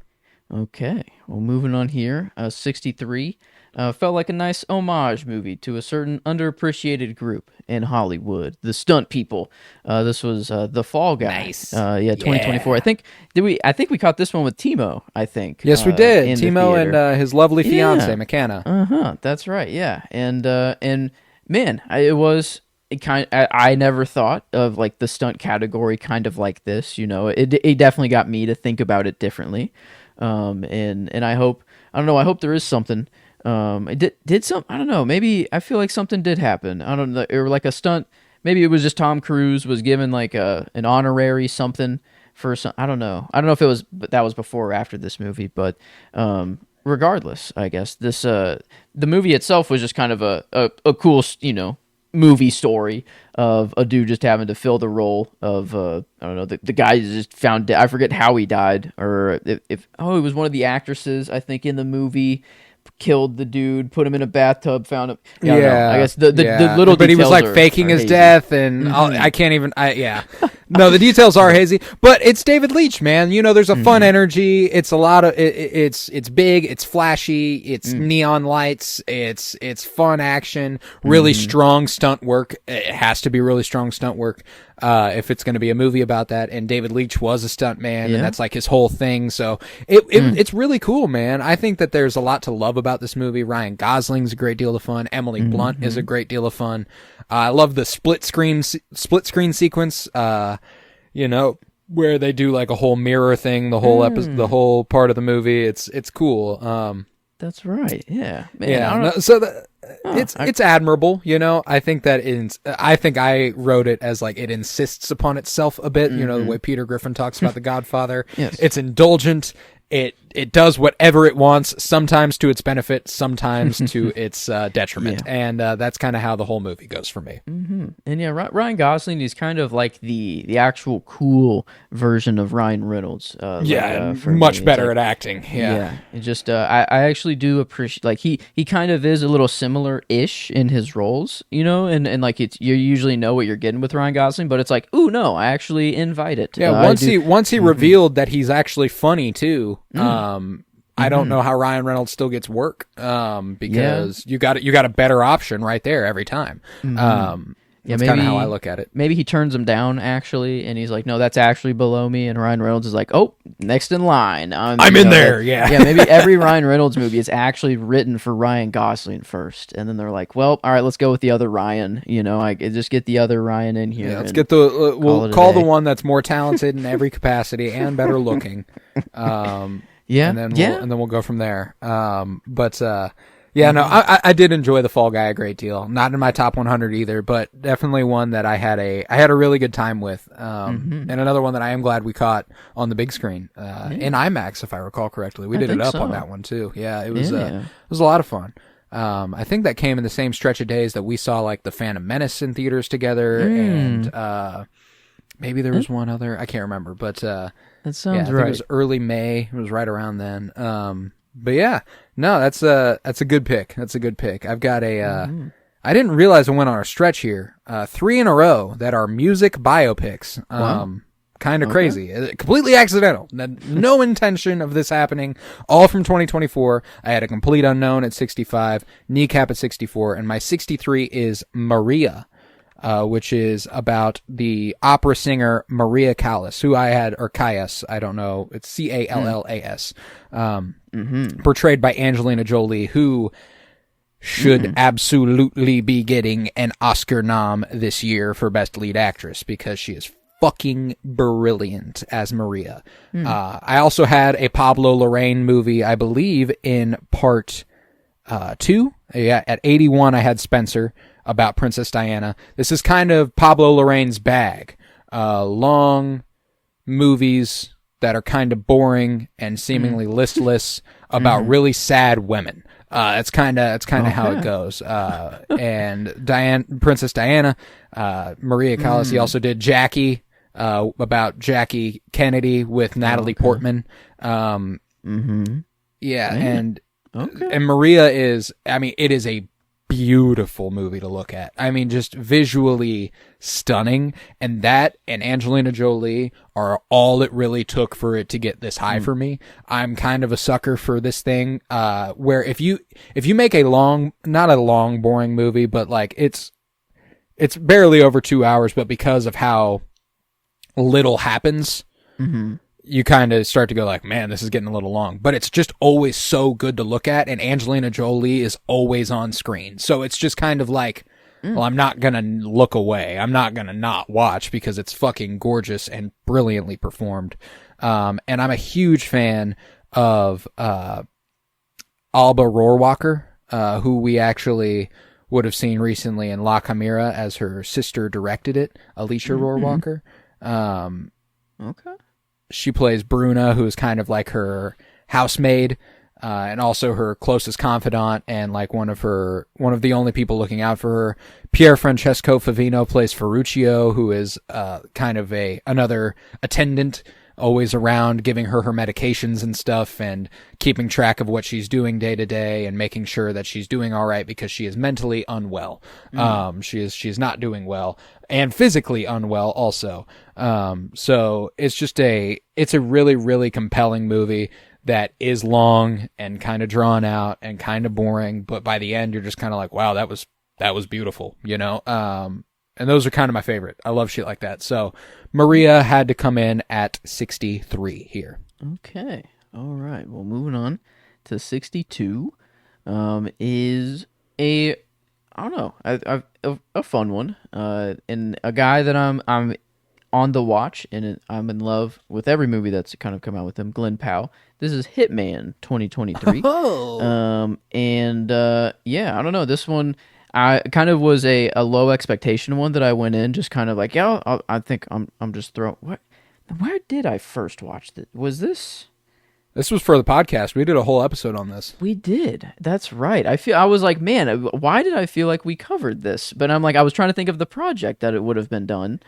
B: Okay, well, moving on here, 63. Felt like a nice homage movie to a certain underappreciated group in Hollywood, the stunt people. This was The Fall Guy.
A: Nice.
B: 2024. Yeah. I think we caught this one with Timo, I think.
A: Yes, we did. Timo and his lovely fiance, McKenna.
B: That's right, yeah. And man, I never thought of like the stunt category kind of like this, It definitely got me to think about it differently. And I hope there is something. Did some, I don't know, maybe I feel like something did happen. I don't know, or like a stunt. Maybe it was just Tom Cruise was given like an honorary something for some. I don't know if it was, but that was before or after this movie. But regardless, I guess the movie itself was just kind of a cool, movie story of a dude just having to fill the role of I don't know, the guy just found dead. I forget how he died, or if it was one of the actresses, I think, in the movie, killed the dude, put him in a bathtub, found him. I don't know. I guess the little,
A: but he was like
B: details
A: faking his
B: hazy.
A: death, and I can't even. No, the details are hazy, but it's David Leitch, man. There's a fun energy. It's a lot of it's big, it's flashy, it's neon lights, it's fun action, really strong stunt work. It has to be really strong stunt work if it's going to be a movie about that. And David Leitch was a stunt man, and that's like his whole thing. So it's really cool, man. I think that there's a lot to love about this movie. Ryan Gosling's a great deal of fun. Emily Blunt is a great deal of fun. I love the split screen sequence, where they do like a whole mirror thing, the whole episode, the whole part of the movie. It's cool.
B: That's right. Yeah. Man,
A: yeah. It's admirable. I think that I think I wrote it as like it insists upon itself a bit. The way Peter Griffin talks about The Godfather.
B: Yes.
A: It's indulgent. It does whatever it wants, sometimes to its benefit, sometimes to its detriment, and that's kind of how the whole movie goes for me.
B: And yeah, Ryan Gosling is kind of like the actual cool version of Ryan Reynolds.
A: Much better at acting. Yeah.
B: It just I actually do appreciate, like, he kind of is a little similar-ish in his roles, and like you usually know what you're getting with Ryan Gosling, but it's like, ooh, no, I actually invite it.
A: Yeah, once he revealed that he's actually funny too. I don't know how Ryan Reynolds still gets work because you got a better option right there every time. That's kind of how I look at it.
B: Maybe he turns him down actually, and he's like, "No, that's actually below me." And Ryan Reynolds is like, "Oh, next in line,
A: I'm in there." Yeah.
B: Maybe every Ryan Reynolds movie is actually written for Ryan Gosling first, and then they're like, "Well, all right, let's go with the other Ryan." I just get the other Ryan in here.
A: Yeah, let's get the we'll call the one that's more talented in every capacity and better looking. And then we'll go from there. I did enjoy The Fall Guy a great deal. Not in my top 100 either, but definitely one that I had a really good time with. And another one that I am glad we caught on the big screen in IMAX, if I recall correctly. We did it up on that one too. Yeah, it was a lot of fun. I think that came in the same stretch of days that we saw like The Phantom Menace in theaters together, and maybe there was one other. I can't remember, but
B: that sounds right.
A: I think it was early May. It was right around then. But yeah, no, that's a good pick. That's a good pick. I've got I didn't realize I went on a stretch here. 3 in a row that are music biopics.
B: Wow.
A: Kind of crazy. Completely accidental. No intention of this happening. All from 2024. I had a complete unknown at 65, Kneecap at 64, and my 63 is Maria. Which is about the opera singer Maria Callas, who I had, or Callas, I don't know, it's Callas, portrayed by Angelina Jolie, who should absolutely be getting an Oscar nom this year for Best Lead Actress, because she is fucking brilliant as Maria. I also had a Pablo Larraín movie, I believe, in part 2. Yeah, at 81, I had Spencer, about Princess Diana. This is kind of Pablo Larraín's bag. Long movies that are kind of boring and seemingly listless about really sad women. It's kind of how it goes. And Princess Diana, Maria Callas, he also did Jackie, about Jackie Kennedy with Natalie Portman. And Maria is, it is a beautiful movie to look at. Just visually stunning, and that and Angelina Jolie are all it really took for it to get this high for me. I'm kind of a sucker for this thing, where if you make not a long boring movie, but like it's barely over 2 hours, but because of how little happens, you kind of start to go like, man, this is getting a little long, but it's just always so good to look at. And Angelina Jolie is always on screen. So it's just kind of like, well, I'm not going to look away. I'm not going to not watch, because it's fucking gorgeous and brilliantly performed. And I'm a huge fan of, Alba Rohrwacher, who we actually would have seen recently in La Chimera, as her sister directed it, Alicia Rohrwacher.
B: Okay.
A: she plays Bruna, who is kind of like her housemaid, and also her closest confidant, and like one of the only people looking out for her. Pier Francesco Favino plays Ferruccio, who is kind of another attendant, always around giving her medications and stuff and keeping track of what she's doing day to day and making sure that she's doing all right, because she is mentally unwell. She is not doing well, and physically unwell also. So it's a really, really compelling movie that is long and kind of drawn out and kind of boring, but by the end you're just kind of like, wow, that was beautiful, you know? And those are kind of my favorite. I love shit like that. So Maria had to come in at 63 here.
B: Okay. All right. Well, moving on to 62 is I don't know, a fun one. And a guy that I'm on the watch, and I'm in love with every movie that's kind of come out with him, Glenn Powell. This is Hitman 2023.
A: Oh.
B: Yeah, I don't know. This one, I kind of was a low expectation one that I went in just kind of like, yeah, I think I'm just throwing. What? Where did I first watch this? Was this?
A: This was for the podcast. We did a whole episode on this.
B: We did. That's right. I was like, man, why did I feel like we covered this? But I'm like, I was trying to think of the project that it would have been done.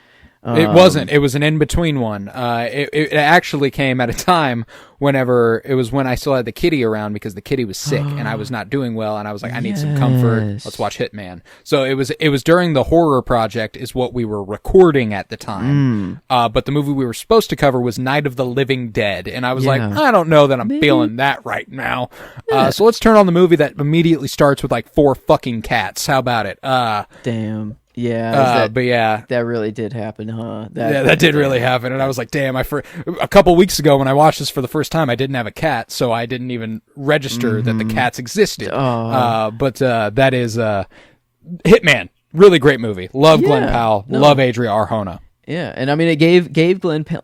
A: It wasn't. It was an in-between one. It actually came at a time when I still had the kitty around, because the kitty was sick and I was not doing well, and I was like, I need some comfort. Let's watch Hitman. So it was during the horror project is what we were recording at the time. But the movie we were supposed to cover was Night of the Living Dead, and I was like, I don't know that I'm feeling that right now. So let's turn on the movie that immediately starts with like 4 fucking cats. How about it?
B: Damn. Yeah,
A: but yeah,
B: that really did happen, huh?
A: That did really happen, and I was like, "Damn!" A couple weeks ago when I watched this for the first time, I didn't have a cat, so I didn't even register that the cats existed. But that is Hitman, really great movie. Love Glenn Powell, love Adria Arjona.
B: Yeah, and I mean, it gave Glenn Powell.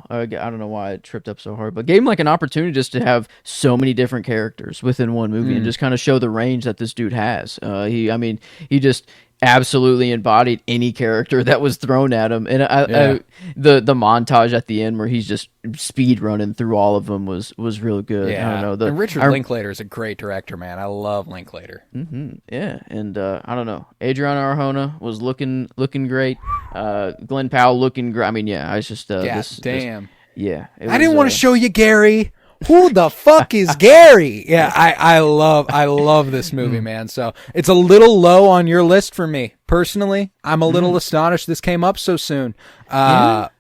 B: I don't know why I tripped up so hard, but gave him like an opportunity just to have so many different characters within one movie and just kind of show the range that this dude has. He just absolutely embodied any character that was thrown at him, and the montage at the end where he's just speed running through all of them was real good.
A: Yeah,
B: I don't know.
A: And Richard Linklater is a great director, man. I love Linklater.
B: Yeah, and I don't know. Adriana Arjona was looking great. Glenn Powell looking great. I mean, yeah, I was just
A: damn.
B: I
A: didn't want to show you Gary. Who the fuck is Gary? Yeah, I love this movie, man. So it's a little low on your list for me personally. I'm a little astonished this came up so soon. But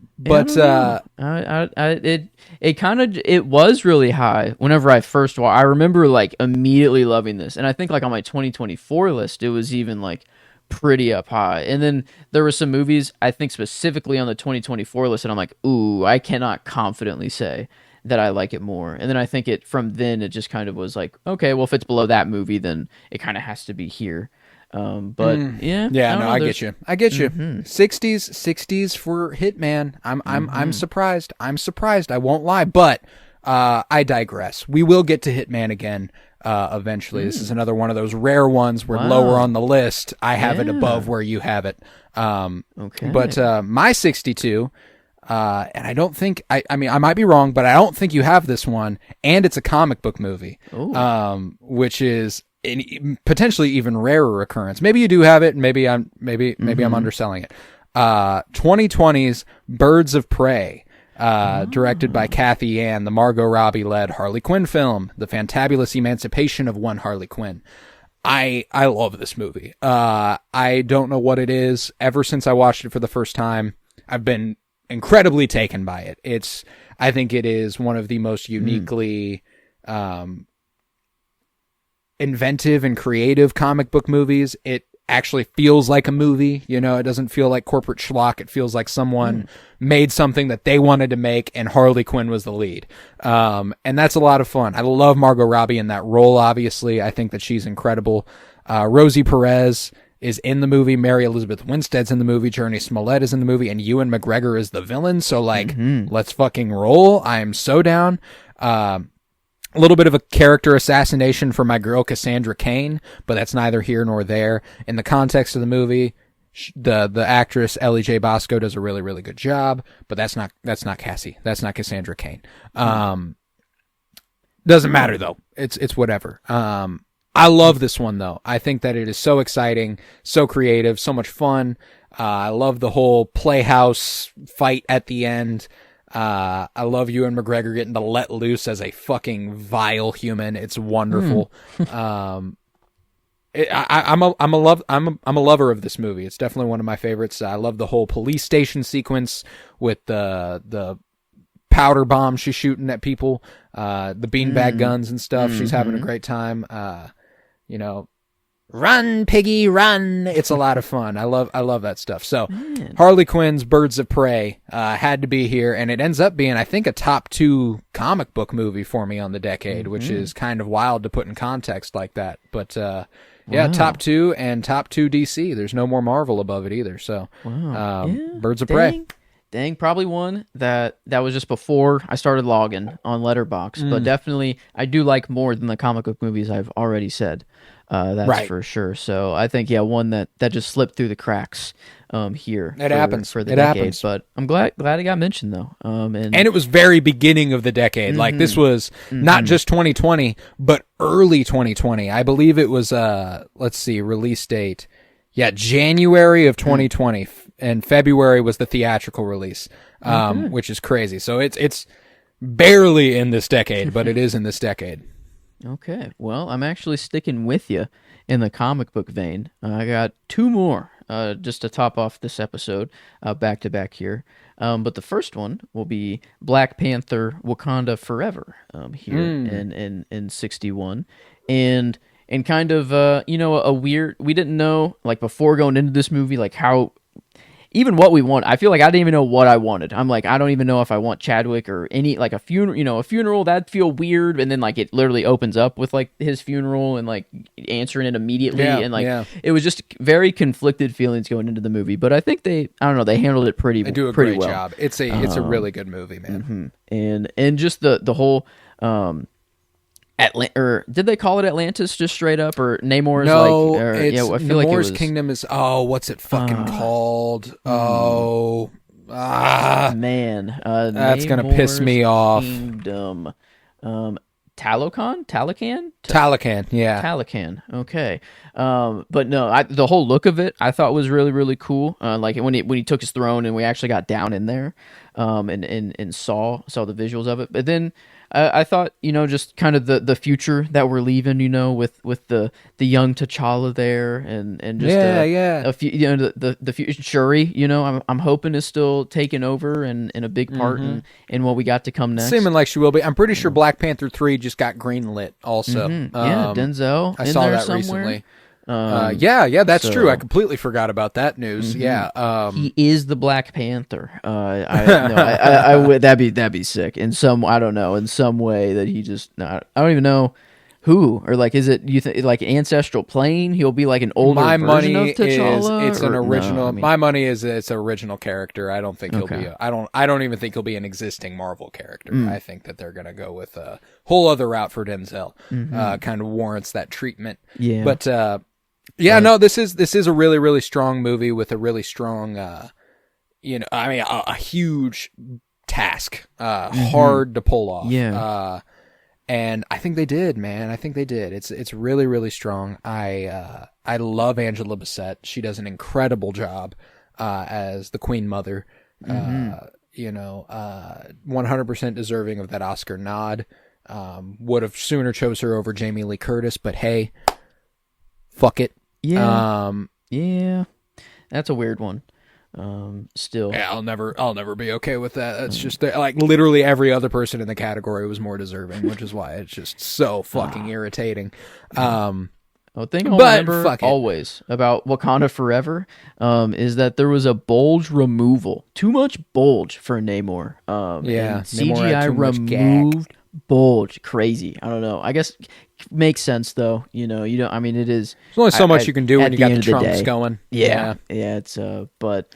B: it was really high whenever I first watched. I remember like immediately loving this, and I think like on my 2024 list, it was even like pretty up high. And then there were some movies I think specifically on the 2024 list, and I'm like, ooh, I cannot confidently say that I like it more. And then I think from then it just kind of was like, okay, well, if it's below that movie, then it kind of has to be here. I get you. 60s for Hitman. I'm surprised. I won't lie, but I digress. We will get to Hitman again eventually. This is another one of those rare ones where lower on the list I have it above where you have it. But my 62. And I don't think I mean I might be wrong, but I don't think you have this one, and it's a comic book movie, which is potentially even rarer occurrence. Maybe you do have it, and maybe I'm underselling it. 2020's Birds of Prey, directed by Kathy Yan, the Margot Robbie led Harley Quinn film, the fantabulous emancipation of one Harley Quinn. I love this movie. I don't know what it is. Ever since I watched it for the first time, I've been incredibly taken by it. I think it is one of the most uniquely inventive and creative comic book movies. It actually feels like a movie, you know, it doesn't feel like corporate schlock. It feels like someone made something that they wanted to make, and Harley Quinn was the lead. And that's a lot of fun. I love Margot Robbie in that role, obviously. I think that she's incredible. Rosie Perez is in the movie. Mary Elizabeth Winstead's in the movie. Journey Smollett is in the movie, and Ewan McGregor is the villain. So like, let's fucking roll. I'm so down. A little bit of a character assassination for my girl Cassandra Cain, but that's neither here nor there. In the context of the movie,
A: The actress Ellie J Bosco does a really, really good job, but that's not Cassie. That's not Cassandra Cain. Doesn't matter though. It's whatever. I love this one though. I think that it is so exciting, so creative, so much fun. I love the whole playhouse fight at the end. I love Ewan McGregor getting to let loose as a fucking vile human. It's wonderful. I'm a lover of this movie. It's definitely one of my favorites. I love the whole police station sequence with the powder bomb she's shooting at people, the beanbag guns and stuff. She's having a great time. Run, piggy, run. It's a lot of fun. I love that stuff. So Harley Quinn's Birds of Prey had to be here, and it ends up being, I think, a top 2 comic book movie for me on the decade, which is kind of wild to put in context like that. But top 2 and top 2 DC. There's no more Marvel above it either. So Birds of Prey.
B: Dang, probably one that was just before I started logging on Letterboxd, but definitely I do like more than the comic book movies I've already said. That's for sure. So I think one that just slipped through the cracks here.
A: It happens
B: for the
A: it
B: decade,
A: happens.
B: But I'm glad it got mentioned though. And
A: it was very beginning of the decade. Like this was not just 2020, but early 2020. I believe it was release date. Yeah, January of 2020, and February was the theatrical release, which is crazy. So it's barely in this decade, but it is in this decade.
B: Okay, well, I'm actually sticking with you in the comic book vein. I got 2 more just to top off this episode, back to back here. But the first one will be Black Panther: Wakanda Forever here in 61, and kind of a weird. We didn't know like before going into this movie like how. Even what we want, I feel like I didn't even know what I wanted. I'm like, I don't even know if I want Chadwick or any, like a funeral, a funeral, that'd feel weird. And then like it literally opens up with like his funeral and like answering it immediately. It was just very conflicted feelings going into the movie. But I think they handled it pretty well.
A: They do a great job. It's a really good movie, man.
B: And just the whole, or did they call it Atlantis just straight up, or Namor's
A: no,
B: like?
A: I feel
B: Namor's
A: like it was Kingdom is. Oh, what's it fucking called?
B: Man,
A: that's gonna piss me off.
B: Kingdom, Talocan,
A: yeah,
B: Talocan. Okay, but no, the whole look of it I thought was really really cool. Like when he took his throne and we actually got down in there, and saw the visuals of it, but then. I thought, just kind of the future that we're leaving, with the young T'Challa there, and just a few, the future Shuri, I'm hoping is still taking over and a big part in what we got to come next.
A: Seeming like she will be. I'm pretty sure Black Panther 3 just got greenlit also.
B: Denzel.
A: I saw that recently. That's true. I completely forgot about that news. Yeah,
B: he is the Black Panther. I would that'd be sick. In some way that he just. I don't even know who or like is it you think like ancestral plane? He'll be like an older version of T'Challa.
A: It's an original. My money is it's an original character. I don't think he'll be. I don't even think he'll be an existing Marvel character. I think that they're gonna go with a whole other route for Denzel. Kind of warrants that treatment.
B: Yeah,
A: but. This is a really, really strong movie with a really strong, a huge task, hard to pull off.
B: Yeah.
A: And I think they did, man. I think they did. It's really, really strong. I love Angela Bassett. She does an incredible job, as the Queen Mother. 100% deserving of that Oscar nod. Would have sooner chose her over Jamie Lee Curtis, but hey, fuck it.
B: Yeah. That's a weird one. Still.
A: Yeah, I'll never be okay with that. That's just like literally every other person in the category was more deserving, which is why it's just so fucking irritating.
B: The thing I'll remember always about Wakanda Forever is that there was a bulge removal. Too much bulge for Namor. CGI removed bulge. Crazy. I don't know. I guess makes sense though. You don't. I mean, it is.
A: There's only so much you can do when you got the trunks going.
B: Yeah. It's but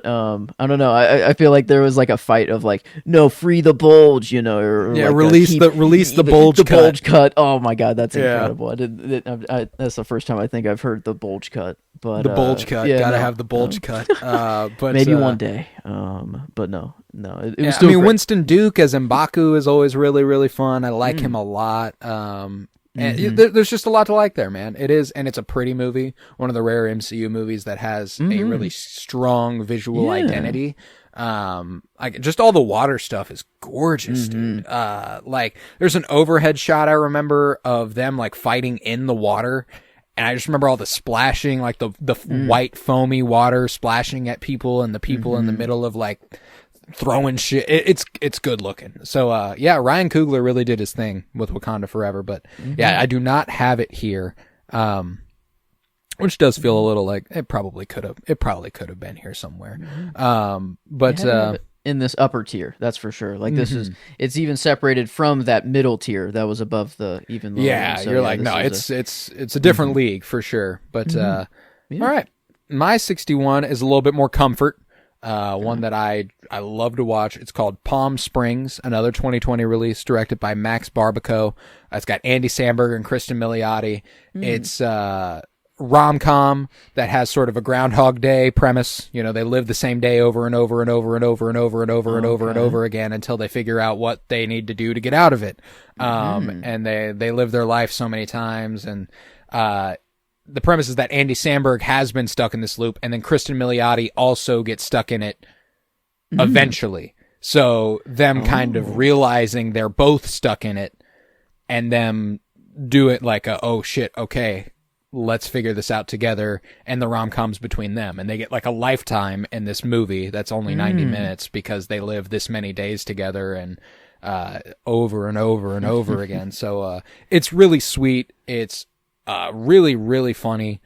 B: I don't know. I feel like there was like a fight of like, no, free the bulge, or like
A: release the bulge cut.
B: Bulge cut. Oh my god, that's incredible. That's the first time I think I've heard the bulge cut. But
A: the bulge cut.
B: yeah,
A: Gotta
B: no,
A: have the bulge cut. But
B: maybe one day. But no, it was
A: yeah,
B: still great.
A: Winston Duke as M'Baku is always really, really fun. I like him a lot. And there's just a lot to like there, man. It is, and it's a pretty movie. One of the rare MCU movies that has a really strong visual identity. Like just all the water stuff is gorgeous, dude. Like there's an overhead shot I remember of them like fighting in the water. And I just remember all the splashing, like the white foamy water splashing at people and the people in the middle of like throwing shit. It's good looking. So, yeah, Ryan Coogler really did his thing with Wakanda Forever, but yeah, I do not have it here. Which does feel a little like it probably could have been here somewhere. But
B: in this upper tier, that's for sure. Like this it's even separated from that middle tier that was above the even lower.
A: Yeah,
B: so,
A: you're like, no, it's a different league for sure. But all right, my 61 is a little bit more comfort. One that I love to watch. It's called Palm Springs, another 2020 release, directed by Max Barbaco. It's got Andy Samberg and Kristen Milioti. It's rom-com that has sort of a Groundhog Day premise. You know, they live the same day over and over and over and over and over and over and over and over again until they figure out what they need to do to get out of it. And they live their life so many times. And the premise is that Andy Samberg has been stuck in this loop, and then Kristen Milioti also gets stuck in it eventually. So them kind of realizing they're both stuck in it and them do it like oh shit, okay, let's figure this out together, and the rom-coms between them, and they get like a lifetime in this movie that's only 90 minutes because they live this many days together and over and over and over again. So it's really sweet. It's really, really funny,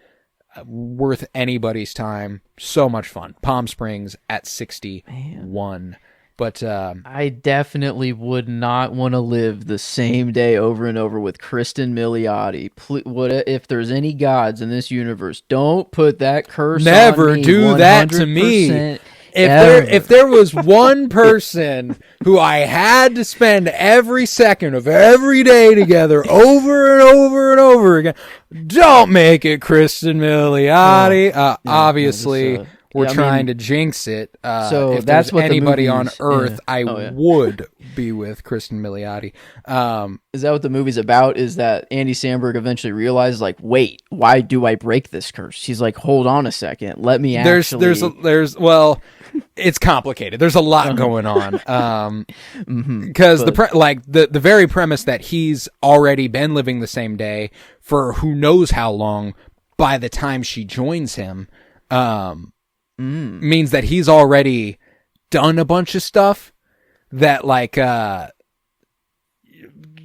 A: worth anybody's time. So much fun. Palm Springs at 61. But
B: I definitely would not want to live the same day over and over with Kristen Milioti. What if there's any gods in this universe? Don't put that curse on me.
A: Never do that to me. If there was one person who I had to spend every second of every day together over and over and over again, don't make it Kristen Milioti. Obviously, we're trying to jinx it.
B: So
A: if
B: that's what
A: anybody on Earth, I would be with Kristen Milioti.
B: Is that what the movie's about? Is that Andy Samberg eventually realizes, like, wait, why do I break this curse? He's like, hold on a second, let me actually.
A: Well, it's complicated. There's a lot going on. Because the very premise that he's already been living the same day for who knows how long by the time she joins him, means that he's already done a bunch of stuff that like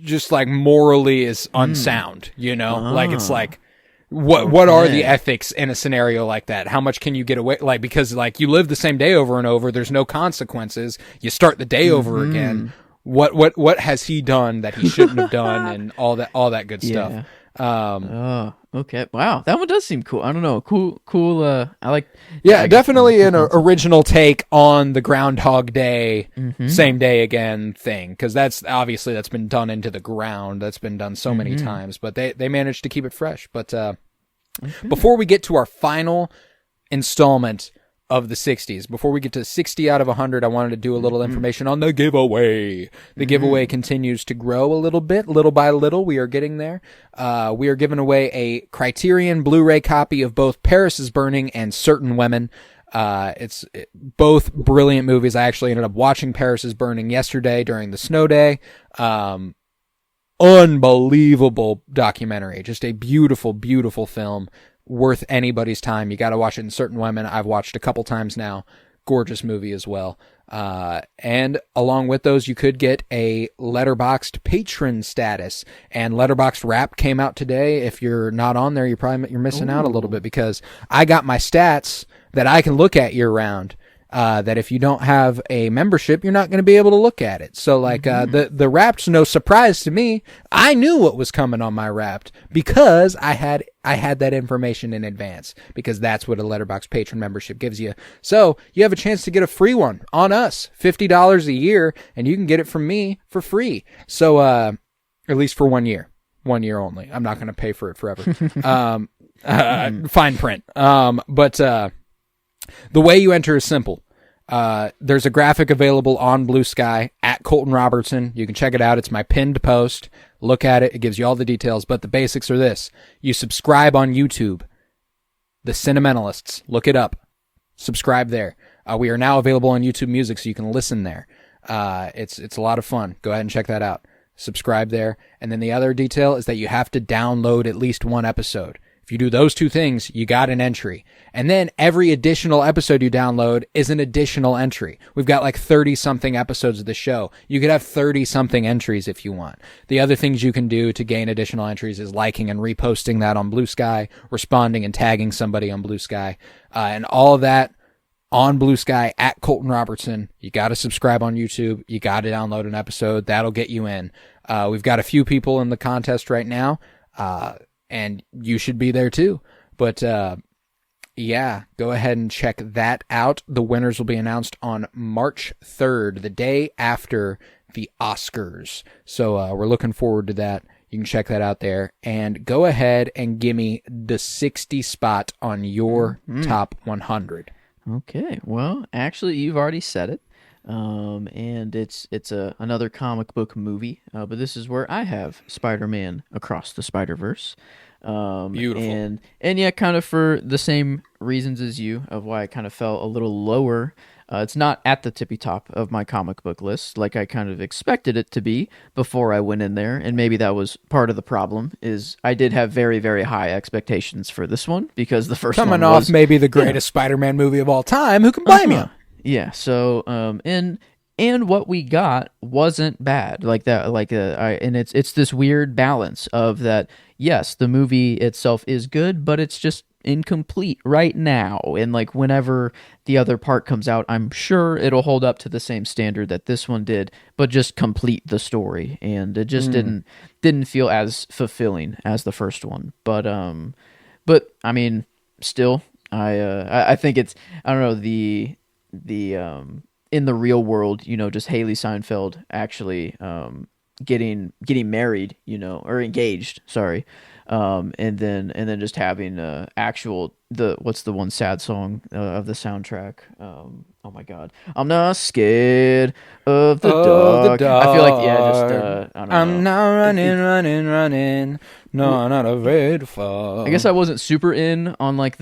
A: just like morally is unsound, you know? Like it's like what are the ethics in a scenario like that? How much can you get away, like, because like you live the same day over and over, there's no consequences, you start the day over again. What has he done that he shouldn't have done, and all that good stuff.
B: Okay. Wow, that one does seem cool. I don't know. Cool. I like.
A: Yeah, definitely an original take on the Groundhog Day, same day again thing, because that's been done into the ground. That's been done so many times, but they managed to keep it fresh. But before we get to our final installment of the 60s, before we get to 60 out of 100, I wanted to do a little information on the giveaway. The giveaway continues to grow a little bit, little by little. We are getting there. We are giving away a Criterion Blu-ray copy of both Paris is Burning and Certain Women. It's both brilliant movies. I actually ended up watching Paris is Burning yesterday during the snow day. Unbelievable documentary. Just a beautiful, beautiful film. Worth anybody's time. You got to watch it in Certain Women. I've watched a couple times now. Gorgeous movie as well. And along with those, you could get a Letterboxd patron status. And Letterboxd Wrap came out today. If you're not on there, you're missing out a little bit, because I got my stats that I can look at year round. That if you don't have a membership, you're not going to be able to look at it. So like, the Wrapped's no surprise to me. I knew what was coming on my Wrapped because I had that information in advance, because that's what a Letterboxd patron membership gives you. So you have a chance to get a free one on us, $50 a year, and you can get it from me for free. So, at least for 1 year only. I'm not going to pay for it forever. Fine print. But the way you enter is simple. There's a graphic available on Blue Sky at Colton Robertson. You can check it out. It's my pinned post. Look at it. It gives you all the details. But the basics are this. You subscribe on YouTube. The Cinementalists. Look it up. Subscribe there. We are now available on YouTube Music, so you can listen there. It's a lot of fun. Go ahead and check that out. Subscribe there. And then the other detail is that you have to download at least one episode. If you do those two things, you got an entry. And then every additional episode you download is an additional entry. We've got like 30-something episodes of the show. You could have 30-something entries if you want. The other things you can do to gain additional entries is liking and reposting that on Blue Sky, responding and tagging somebody on Blue Sky, and all of that on Blue Sky at Colton Robertson. You got to subscribe on YouTube. You got to download an episode. That'll get you in. We've got a few people in the contest right now, and you should be there too. But yeah, go ahead and check that out. The winners will be announced on March 3rd, the day after the Oscars. So we're looking forward to that. You can check that out there. And go ahead and give me the 60 spot on your top 100.
B: Okay, well, actually, you've already said it, and it's another comic book movie, but this is where I have Spider-Man Across the Spider-Verse.
A: Beautiful.
B: And yeah, kind of for the same reasons as you, of why I kind of felt a little lower. It's not at the tippy top of my comic book list, like I kind of expected it to be before I went in there, and maybe that was part of the problem, is I did have very, very high expectations for this one, because the first
A: Coming
B: one
A: off
B: was,
A: the greatest Spider-Man movie of all time, who can blame you?
B: Yeah, so, and what we got wasn't bad, like that, and it's this weird balance of that, yes, the movie itself is good, but it's just incomplete right now, and like whenever the other part comes out, I'm sure it'll hold up to the same standard that this one did, but just complete the story, and it just didn't feel as fulfilling as the first one. But I mean, still, I think it's, I don't know, the in the real world, you know, just Haley Seinfeld actually getting married, you know, or engaged, sorry. And then just having actual what's the one sad song of the soundtrack? Oh my God, I'm not scared of the dark. I feel like I don't know.
A: I'm not running. No, I'm not afraid to fall.
B: I guess I wasn't super in on like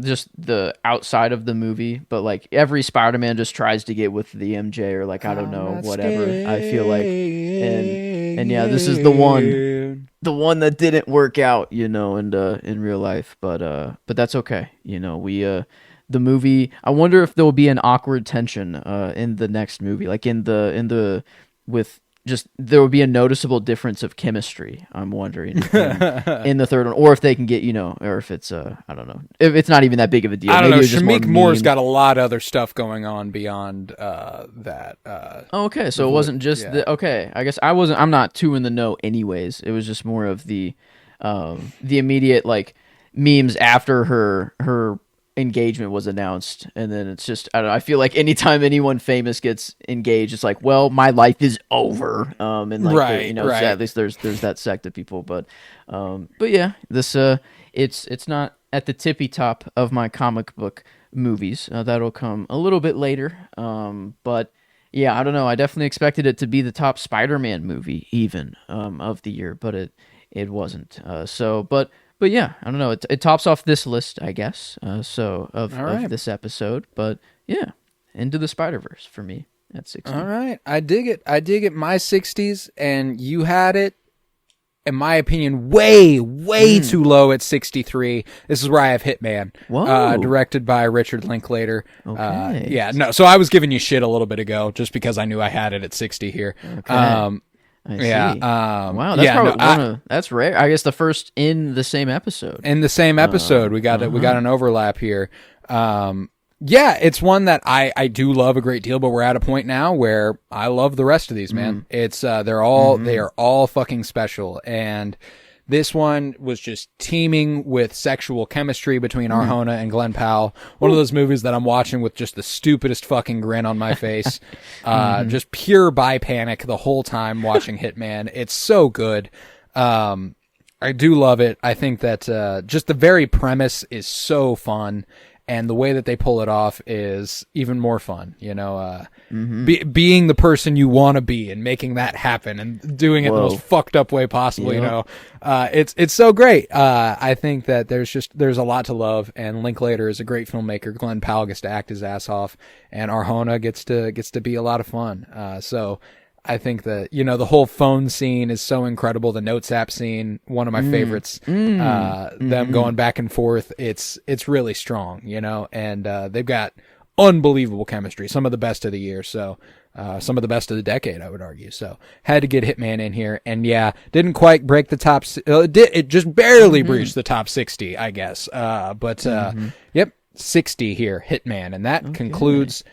B: just the outside of the movie, but like every Spider-Man just tries to get with the MJ, or like I don't know, whatever. I feel like, and yeah, this is the one that didn't work out, you know, and in real life, but that's okay, you know. We the movie, I wonder if there will be an awkward tension in the next movie, like in the with. Just there would be a noticeable difference of chemistry, I'm wondering, in the third one, or if they can get, you know, or if it's I don't know, if it's not even that big of a deal.
A: I don't
B: Maybe
A: know.
B: it's just
A: Shamik Moore's got a lot of other stuff going on beyond that.
B: Okay, so it wasn't just okay. I guess I'm not too in the know, anyways. It was just more of the immediate like memes after her engagement was announced, and then it's just, I don't know, I feel like anytime anyone famous gets engaged, it's like, well, my life is over, and like
A: right,
B: you know,
A: right.
B: So at least there's that sect of people, but yeah, this it's not at the tippy top of my comic book movies. That'll come a little bit later, but yeah, I don't know, I definitely expected it to be the top Spider-Man movie even of the year, but it wasn't. But yeah, I don't know. It tops off this list, I guess. Of this episode. But yeah, Into the Spider-Verse for me at 60.
A: All right, I dig it. My 60s, and you had it, in my opinion, way too low at 63. This is where I have Hitman.
B: Whoa.
A: Directed by Richard Linklater.
B: Okay.
A: Yeah, no. So I was giving you shit a little bit ago, just because I knew I had it at 60 here.
B: Okay. I see. Wow, that's probably that's rare. I guess the first in the same episode.
A: In the same episode, we got an overlap here. Yeah, it's one that I do love a great deal, but we're at a point now where I love the rest of these, man. It's they are all fucking special, and this one was just teeming with sexual chemistry between Arjona and Glenn Powell. One of those movies that I'm watching with just the stupidest fucking grin on my face. Just pure bi-panic the whole time watching Hitman. It's so good. I do love it. I think that just the very premise is so fun, and the way that they pull it off is even more fun. You know, being the person you want to be and making that happen and doing it the most fucked up way possible. You know, it's so great. I think that there's a lot to love, and Linklater is a great filmmaker. Glenn Powell gets to act his ass off, and Arjona gets to be a lot of fun. So I think that, you know, the whole phone scene is so incredible. The notes app scene, one of my favorites. Them going back and forth. It's really strong, you know, and they've got unbelievable chemistry. Some of the best of the year. So some of the best of the decade, I would argue. So had to get Hitman in here, and yeah, didn't quite break the top. It just barely breached the top 60, I guess. But yep, 60 here, Hitman, and that concludes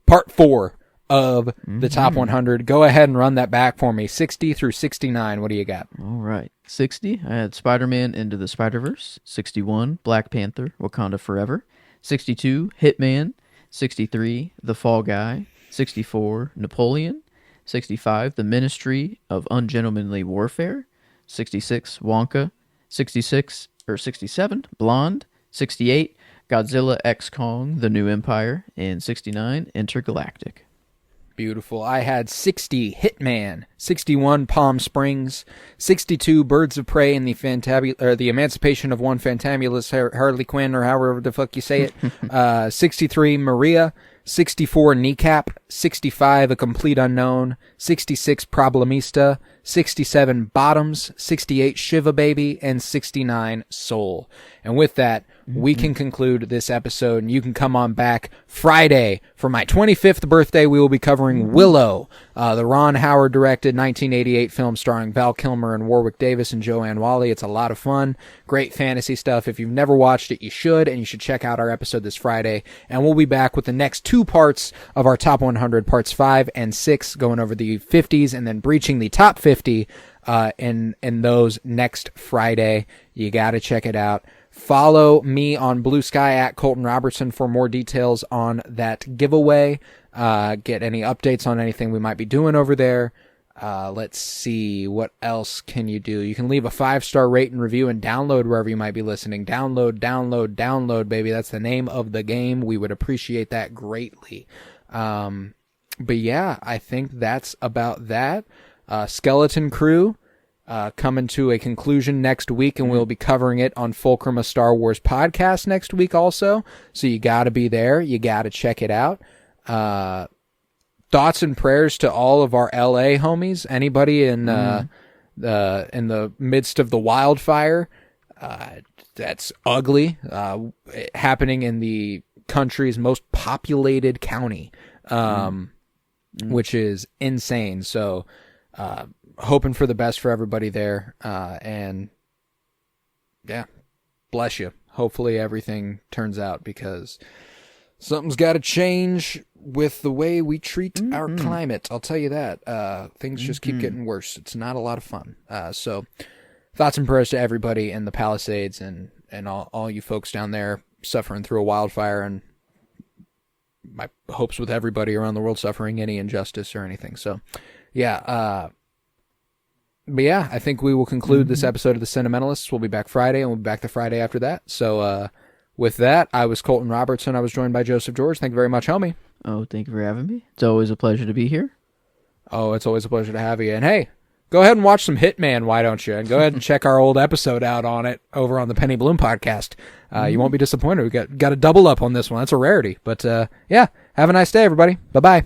A: part 4 of the top 100. Go ahead and run that back for me. 60 through 69. What do you got?
B: All right. 60, I had Spider-Man Into the Spider-Verse. 61, Black Panther, Wakanda Forever. 62, Hitman. 63, The Fall Guy. 64, Napoleon. 65, The Ministry of Ungentlemanly Warfare. 66, Wonka. 67, Blonde. 68, Godzilla X Kong, The New Empire. And 69, Intergalactic.
A: Beautiful. I had 60, Hitman. 61, Palm Springs. 62, Birds of Prey and the Emancipation of One Fantabulous Harley Quinn, or however the fuck you say it. 63, Maria. 64, Kneecap. 65, A Complete Unknown. 66, Problemista. 67, Bottoms. 68, Shiva Baby. And 69, Soul. And with that, we can conclude this episode, and you can come on back Friday for my 25th birthday. We will be covering Willow, the Ron Howard directed 1988 film starring Val Kilmer and Warwick Davis and Joanne Whalley. It's a lot of fun, great fantasy stuff. If you've never watched it, you should, and you should check out our episode this Friday. And we'll be back with the next 2 parts of our top 100, parts 5 and 6, going over the 50s and then breaching the top 50 in those next Friday. You got to check it out. Follow me on Blue Sky at Colton Robertson for more details on that giveaway. Get any updates on anything we might be doing over there. Let's see, what else can you do? You can leave a 5-star rate and review and download wherever you might be listening. Download, baby. That's the name of the game. We would appreciate that greatly. But yeah, I think that's about that. Skeleton Crew. Coming to a conclusion next week, and we'll be covering it on Fulcrum, a Star Wars podcast next week also. So you got to be there. You got to check it out. Thoughts and prayers to all of our LA homies. Anybody in the midst of the wildfire that's ugly, happening in the country's most populated county, which is insane. So, hoping for the best for everybody there. And yeah, bless you. Hopefully everything turns out, because something's got to change with the way we treat our climate. I'll tell you that. Things just keep getting worse. It's not a lot of fun. So thoughts and prayers to everybody in the Palisades and all you folks down there suffering through a wildfire, and my hopes with everybody around the world suffering any injustice or anything. So yeah, but yeah, I think we will conclude this episode of The Cinementalists. We'll be back Friday, and we'll be back the Friday after that. So with that, I was Colton Robertson. I was joined by Joseph George. Thank you very much, homie.
B: Oh, thank you for having me. It's always a pleasure to be here.
A: Oh, it's always a pleasure to have you. And hey, go ahead and watch some Hitman, why don't you? And go ahead and check our old episode out on it over on the Penny Bloom podcast. You won't be disappointed. We got a double up on this one. That's a rarity. But yeah, have a nice day, everybody. Bye-bye.